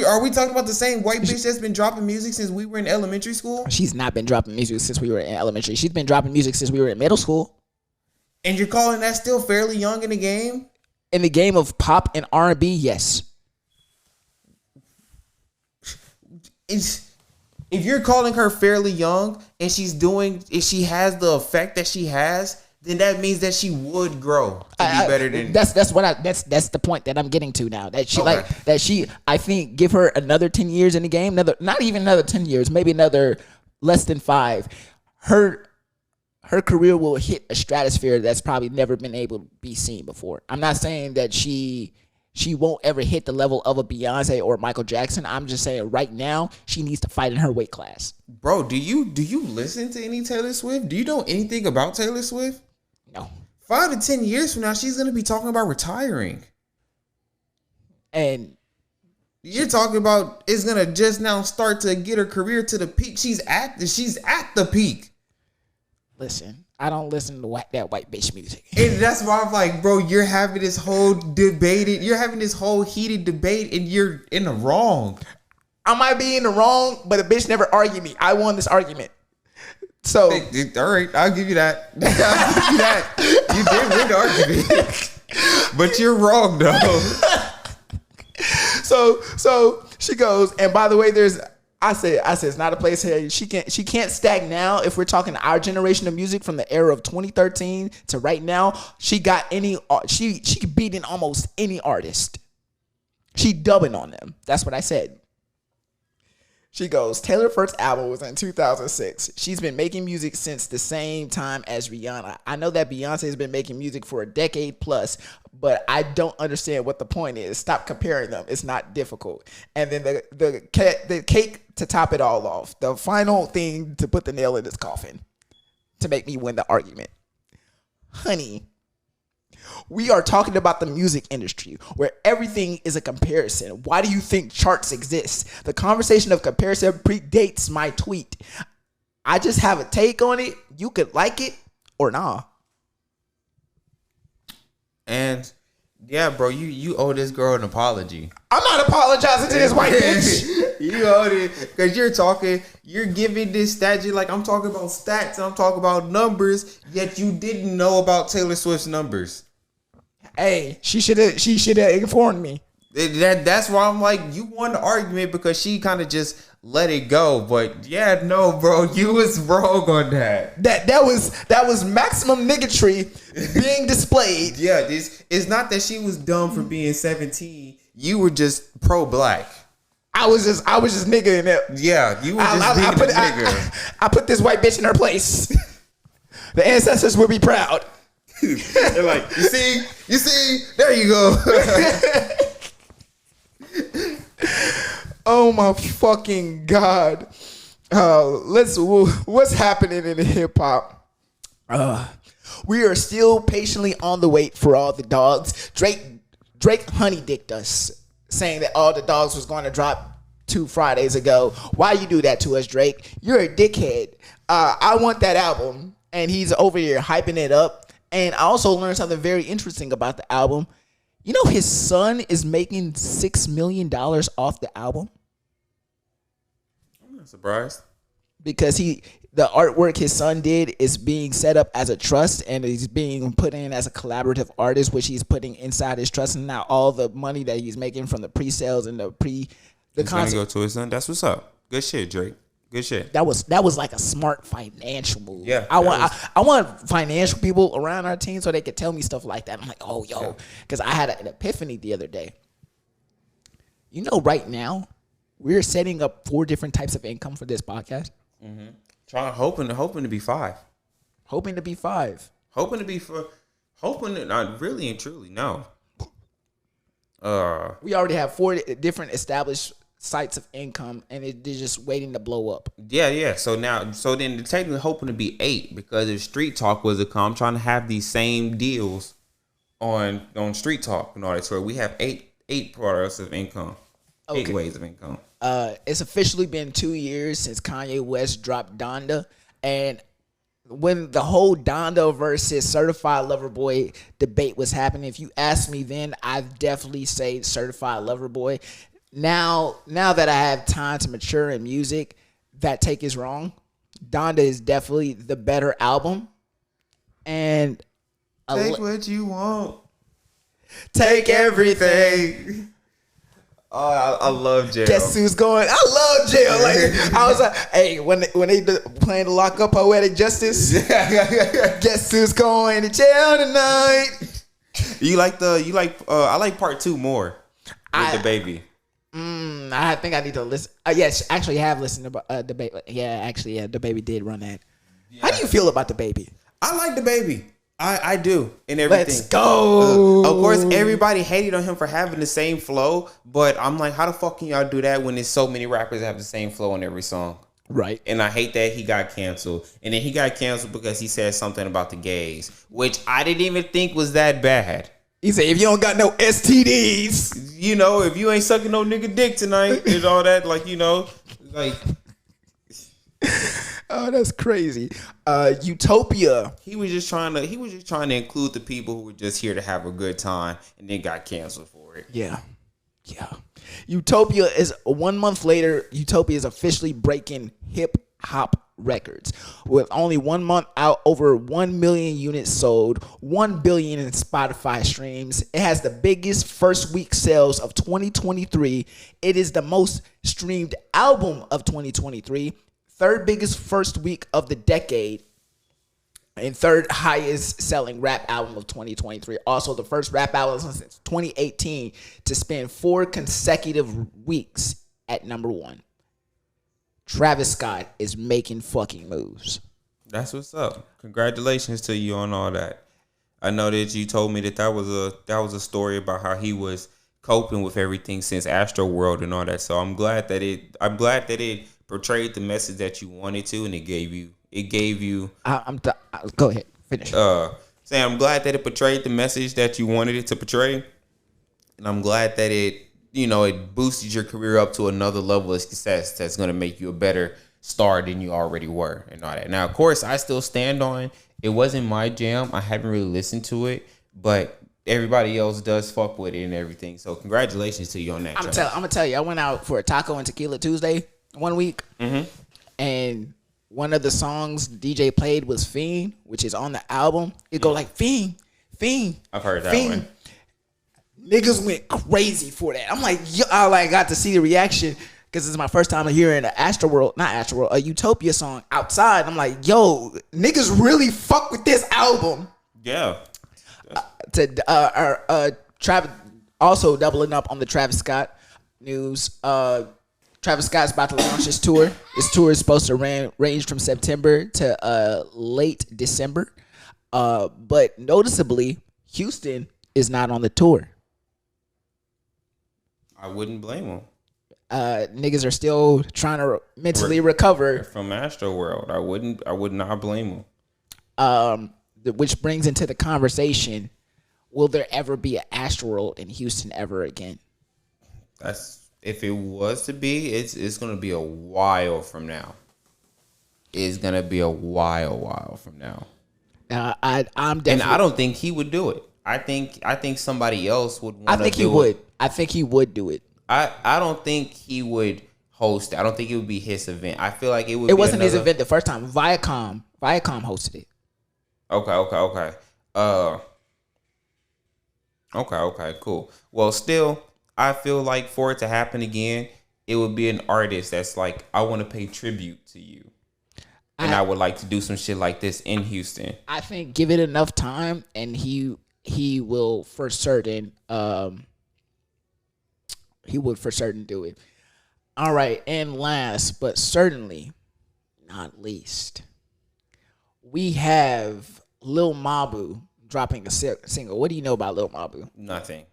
are we talking about the same white bitch that's been dropping music since we were in elementary school? She's not been dropping music since we were in elementary. She's been dropping music since we were in middle school. And you're calling that still fairly young in the game? In the game of pop and R&B, yes. If you're calling her fairly young and if she has the effect that she has, then that means that she would grow to be better than. That's the point that I'm getting to now. That she I think give her another 10 years in the game, not even another 10 years, maybe another less than 5. Her career will hit a stratosphere that's probably never been able to be seen before. I'm not saying that she won't ever hit the level of a Beyonce or Michael Jackson. I'm just saying right now she needs to fight in her weight class. Bro, do you listen to any Taylor Swift? Do you know anything about Taylor Swift? No. 5 to 10 years from now, she's going to be talking about retiring. And you're talking about it's going to just now start to get her career to the peak. She's at the peak. Listen, I don't listen to that white bitch music. And that's why I'm like, bro, you're having this whole heated debate and you're in the wrong. I might be in the wrong, but a bitch never argued me. I won this argument. So, all right, I'll give you that. You did win the argument, but you're wrong though. So she goes, and by the way, I said it's not a place here. She can't stack now. If we're talking our generation of music from the era of 2013 to right now, she beating almost any artist. She dubbing on them. That's what I said. She goes, Taylor's first album was in 2006. She's been making music since the same time as Rihanna. I know that Beyonce has been making music for a decade plus, but I don't understand what the point is. Stop comparing them. It's not difficult. And then the cake to top it all off, the final thing to put the nail in this coffin to make me win the argument. Honey, we are talking about the music industry where everything is a comparison. Why do you think charts exist? The conversation of comparison predates my tweet. I just have a take on it. You could like it or nah. And yeah, bro, you owe this girl an apology. I'm not apologizing to this white bitch. You owe it because you're giving this stat. You're like, I'm talking about stats. I'm talking about numbers. Yet you didn't know about Taylor Swift's numbers. Hey, she should have informed me. That's why I'm like, you won the argument because she kind of just let it go. But yeah, no, bro, you was wrong on that. That was maximum niggatry being displayed. Yeah, it's not that she was dumb for being 17. You were just pro-black. I was just nigga in it. Yeah, you were just being a nigga. I put this white bitch in her place. The ancestors will be proud. They're like, you see, there you go. Oh my fucking God. What's happening in hip hop? We are still patiently on the wait for all the dogs. Drake honey dicked us, saying that all the dogs was going to drop 2 Fridays ago. Why you do that to us, Drake? You're a dickhead. I want that album, and he's over here hyping it up. And I also learned something very interesting about the album. You know, his son is making $6 million off the album. I'm not surprised. Because the artwork his son did is being set up as a trust and he's being put in as a collaborative artist, which he's putting inside his trust. And now all the money that he's making from the pre-sales and the it's gonna go to his son. That's what's up. Good shit, Drake. Good shit. That was like a smart financial move. Yeah. I want financial people around our team so they could tell me stuff like that. I'm like, oh, yo, because I had an epiphany the other day. You know, right now we're setting up 4 different types of income for this podcast. Mm-hmm. Hoping to be 5. Hoping to be 5. Hoping that not really and truly no. We already have 4 different established sites of income, and they're just waiting to blow up. Yeah. So then they're technically hoping to be 8 because if Street Talk was to come, I'm trying to have these same deals on Street Talk and all that. So we have eight products of income, 8 ways of income. It's officially been 2 years since Kanye West dropped Donda, and when the whole Donda versus Certified Lover Boy debate was happening, if you ask me then, I'd definitely say Certified Lover Boy. Now that I have time to mature in music, that take is wrong. Donda is definitely the better album. And take what you want. Take everything. Oh, I love jail. Guess who's going? I love jail. Like I was like, hey, when they playing the lock up poetic justice. Guess who's going to jail tonight? I like part 2 more with the baby. I think I need to listen. Yes, actually, I have listened to the baby. Yeah, actually, the baby did run that. Yeah. How do you feel about the baby? I like the baby. I do and everything. Let's go. Of course, everybody hated on him for having the same flow, but I'm like, how the fuck can y'all do that when there's so many rappers that have the same flow on every song? Right. And I hate that he got canceled. And then he got canceled because he said something about the gays, which I didn't even think was that bad. He said, if you don't got no STDs, you know, if you ain't sucking no nigga dick tonight and all that, like, you know, like. Oh, that's crazy. Utopia. He was just trying to include the people who were just here to have a good time and then got canceled for it. Yeah. Utopia is 1 month later. Utopia is officially breaking hip hop records with only 1 month out. Over 1 million units sold, 1 billion in Spotify streams. It has the biggest first week sales of 2023. It is the most streamed album of 2023. Third biggest first week of the decade, and third highest selling rap album of 2023. Also, the first rap album since 2018 to spend 4 consecutive weeks at number 1. Travis Scott is making fucking moves. That's what's up. Congratulations to you on all that. I know that you told me that was a story about how he was coping with everything since Astroworld and all that. So I'm glad that it portrayed the message that you wanted to, and it gave you. Go ahead, finish. I'm glad that it portrayed the message that you wanted it to portray, and I'm glad that it boosted your career up to another level of success that's gonna make you a better star than you already were, and all that. Now, of course, I still stand on it. Wasn't my jam. I haven't really listened to it, but everybody else does fuck with it and everything. So congratulations to you on that. I'm gonna tell you, I went out for a taco and tequila Tuesday 1 week, and one of the songs DJ played was Fiend, which is on the album. It go like Fiend. I've heard that Fiend. one. Niggas went crazy for that. I'm like, I got to see the reaction because it's my first time hearing a Utopia song outside. I'm like, yo, niggas really fuck with this album. Yeah. Travis also doubling up on the Travis Scott news. Travis Scott's about to launch his tour. His tour is supposed to range from September to late December. But noticeably, Houston is not on the tour. I wouldn't blame him. Niggas are still trying to mentally recover from Astroworld. I would not blame him. Which brings into the conversation: will there ever be an Astroworld in Houston ever again? If it was to be, it's gonna be a while from now. It's gonna be a while from now. I'm definitely, and I don't think he would do it. I think somebody else would. I think he would. I think he would do it. I don't think he would host it. I don't think it would be his event. I feel like it would. It wasn't his event the first time. Viacom hosted it. Okay. Okay, cool. Well, still, I feel like for it to happen again, it would be an artist that's like, I want to pay tribute to you. And I would like to do some shit like this in Houston. I think give it enough time and he will for certain do it. All right, and last but certainly not least, we have Lil Mabu dropping a single. What do you know about Lil Mabu? Nothing.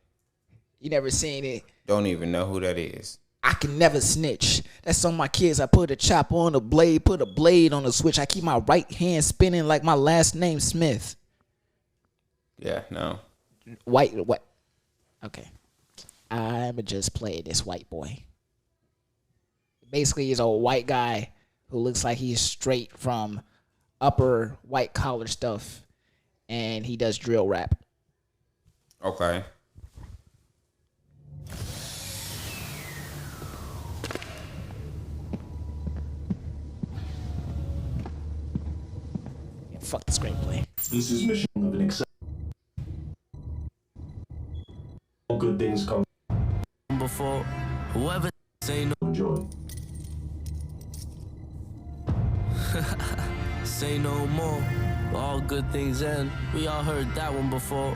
You never seen it? Don't even know who that is. I can never snitch. That's on my kids. I put a chop on the blade, put a blade on the switch. I keep my right hand spinning like my last name Smith. Yeah, no. White, what? Okay. I'ma just play this white boy. Basically, he's a white guy who looks like he's straight from upper white collar stuff, and he does drill rap. Okay. And fuck the screenplay. This is mission of an exception. All good things come. Before whoever say no, Enjoy. say no more. All good things end. We all heard that one before.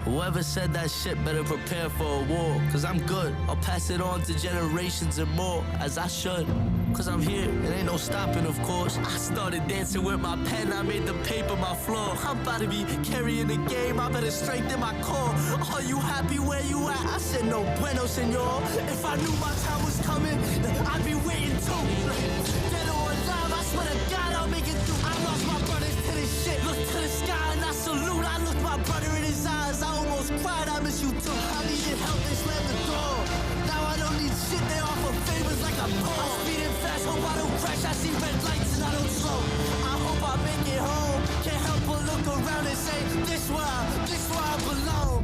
Whoever said that shit better prepare for a war. Cause I'm good, I'll pass it on to generations and more. As I should, cause I'm here, it ain't no stopping of course. I started dancing with my pen, I made the paper my floor. I'm about to be carrying the game, I better strengthen my core. Are you happy where you at? I said no bueno senor. If I knew my time was coming, then I'd be waiting too. Dead or alive, I swear to God I'll make it through. I lost my brothers to this shit, look to the sky and I salute. I looked my brother in his eyes, I almost cried, I miss you too. I needed help, they slammed the door. Now I don't need shit, they offer favors like I'm poor. I'm speeding fast, hope I don't crash, I see red lights and I don't slow. I hope I make it home, can't help but look around and say, this where I belong.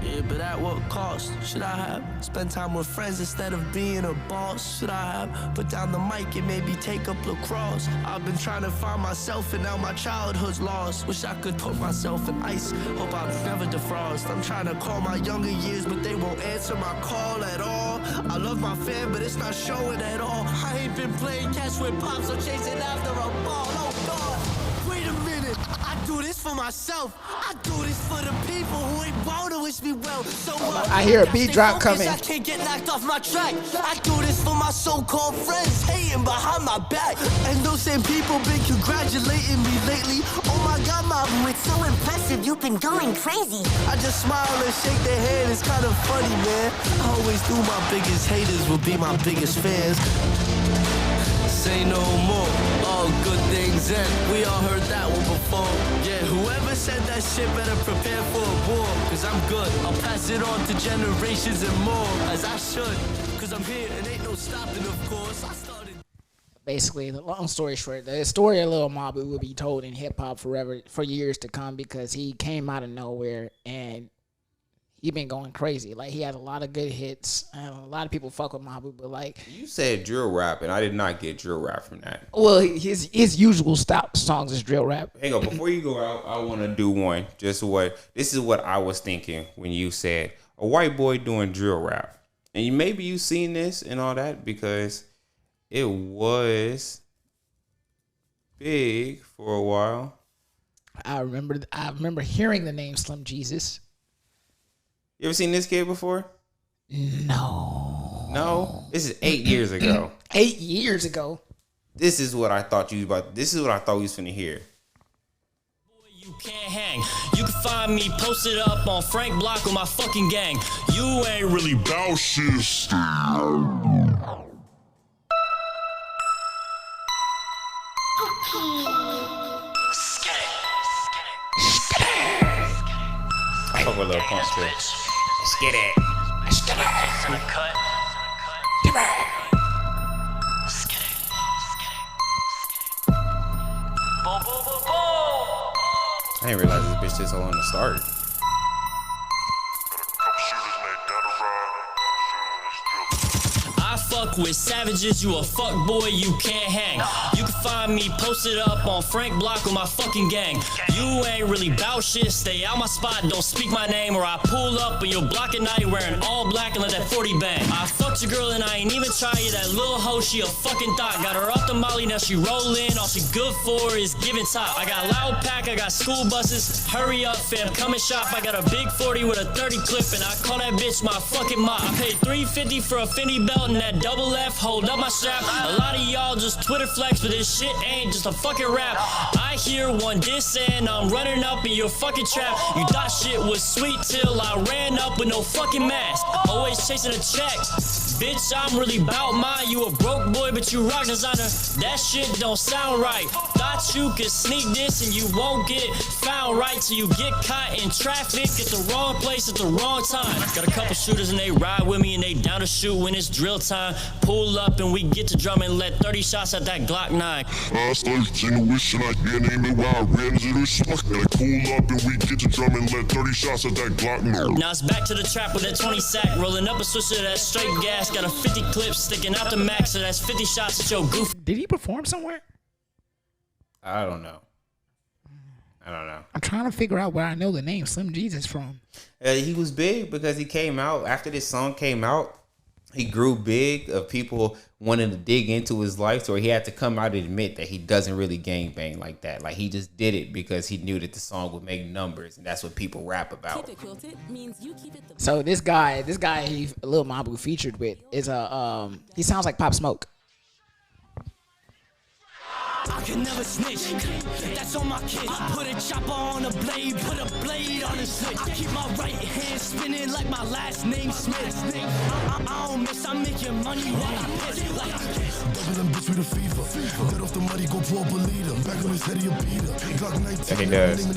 Yeah, but at what cost? Should I have spent time with friends instead of being a boss? Should I have put down the mic and maybe take up lacrosse? I've been trying to find myself and now my childhood's lost. Wish I could put myself in ice, hope I'll never defrost. I'm trying to call my younger years, but they won't answer my call at all. I love my fam, but it's not showing at all. I ain't been playing catch with pops or chasing after a ball. Oh God, wait a minute, I do this for myself. I do this for the people who ain't wanna wish me well. So I hear a beat drop coming. I can't get knocked off my track. I do this for my so-called friends hating behind my back. And those same people been congratulating me lately. Oh my God, Mabu, it's so impressive. You've been going crazy. I just smile and shake their hand. It's kind of funny, man. I always knew my biggest haters would be my biggest fans. Say no more, all good things end. We all heard that one before. Yeah, whoever said that shit better prepare for a war. Cause I'm good, I'll pass it on to generations and more. As I should, cause I'm here and ain't no stopping of course. I started. Basically, the long story short, the story of Lil Mabu will be told in hip hop forever, for years to come, because he came out of nowhere and he been going crazy. Like, he had a lot of good hits. A lot of people fuck with Mabu, but like, You said drill rap, and I did not get drill rap from that. well, his usual style songs is drill rap. Hang on, before you go out, I want to do one. This is what I was thinking when you said a white boy doing drill rap, and maybe you seen this and all that because it was big for a while. I remember hearing the name Slim Jesus. You ever seen this kid before? No. No, this is 8 years ago. 8 years ago. This is what I thought you about. This is what I thought we was finna hear. You can't hang. You can find me posted up on Frank Block with my fucking gang. You ain't really bout shit. I fuck with a little pump too. Let's get it. I didn't realize this bitch just so long to start. I fuck with savages, you a fuck boy, you can't hang. You can find me posted up on Frank Block with my fucking gang. You ain't really bout shit, stay out my spot, don't speak my name, or I pull up on your block at night wearing all black and let that 40 bang. I fucked your girl and I ain't even try you, that little hoe, she a fucking thought. Got her up the molly, now she rollin', all she good for is giving top. I got loud pack, I got school buses, hurry up fam, come and shop. I got a big 40 with a 30 clip and I call that bitch my fucking mop. I paid $350 for a Fendi belt and that double left, hold up my strap. A lot of y'all just Twitter flex, but this shit ain't just a fucking rap. I hear one diss and I'm running up in your fucking trap. You thought shit was sweet till I ran up with no fucking mask. Always chasing a check. Bitch, I'm really bout mine. You a broke boy, but you rock designer. That shit don't sound right. Thought you could sneak this and you won't get found right till you get caught in traffic at the wrong place at the wrong time. Got a couple shooters and they ride with me and they down to shoot when it's drill time. Pull up and we get to drum and let 30 shots at that Glock 9. I started singing wishing I hear name it while I ran into the shot. And I pull up and we get to drum and let 30 shots at that Glock 9. Now it's back to the trap with that 20 sack. Rolling up a switcher that's straight gas. Got a 50 clip sticking out the max, so that's 50 shots at your goof. Did he perform somewhere? I don't know. I'm trying to figure out where I know the name Slim Jesus from. He was big because he came out after this song came out. He grew big of people wanting to dig into his life, so he had to come out and admit that he doesn't really gangbang like that. Like he just did it because he knew that the song would make numbers, and that's what people rap about. So this guy he Lil Mabu featured with is he sounds like Pop Smoke. I can never snitch. That's on my kid. Put a chopper on a blade, put a blade on the switch. I keep my right hand spinning like my last name Smith. I don't miss, I'm making money while I piss. Double bitch with a fever. Get off the money, go pour a leader. Back on his head, you beat her. Glock 19. He does.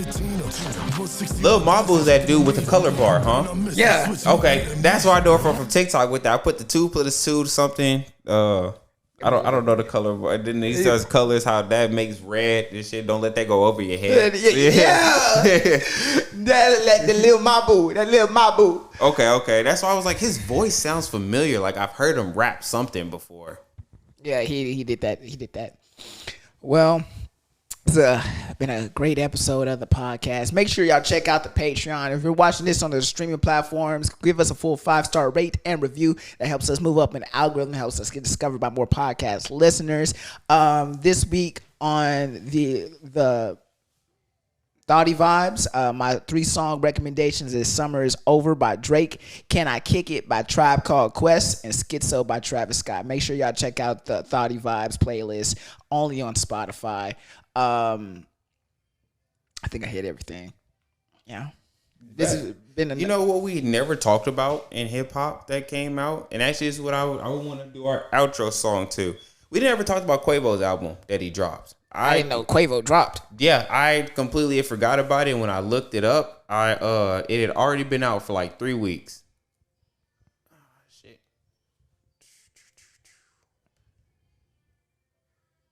Lil Mabu is that dude with the color bar, huh? Yeah. Okay, that's why I know her from TikTok with that. I put the 2 plus 2 something. I don't know the color, but then he does colors how that makes red and shit. Don't let that go over your head. Yeah. that Lil Mabu. Okay. That's why I was like, his voice sounds familiar. Like I've heard him rap something before. Yeah, he did that. Well, it's been a great episode of the podcast. Make sure y'all check out the Patreon. If you're watching this on the streaming platforms, give us a full 5-star rate and review. That helps us move up in the algorithm, helps us get discovered by more podcast listeners. This week on the Thoughty Vibes, my 3-song recommendations is Summer Is Over by Drake, Can I Kick It by Tribe Called Quest, and Schizo by Travis Scott. Make sure y'all check out the Thoughty Vibes playlist only on Spotify. I think I hit everything. Yeah. This has been you know what we never talked about in hip hop that came out, and actually is what I want to do our outro song too. We never talked about Quavo's album that he dropped. I didn't know Quavo dropped. Yeah, I completely forgot about it. When I looked it up, it had already been out for like 3 weeks. Oh, shit.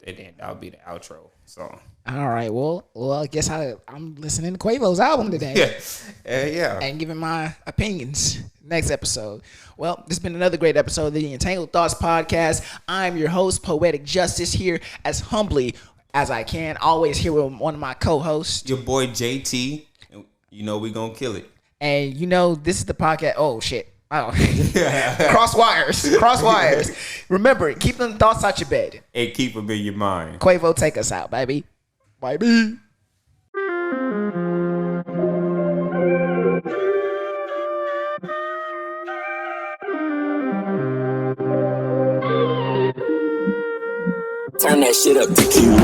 And then that'll be the outro song. All right. Well, I guess I'm listening to Quavo's album today. Yeah. And giving my opinions next episode. Well, this has been another great episode of the Entangled Thoughts Podcast. I'm your host, Poetic Justice, here as humbly as I can. Always here with one of my co-hosts. Your boy, JT. You know we gonna kill it. And you know, this is the podcast. Oh, shit. Oh. Cross wires. Remember, keep them thoughts out your bed. And keep them in your mind. Quavo, take us out, baby. Baby. Turn that shit up to Q.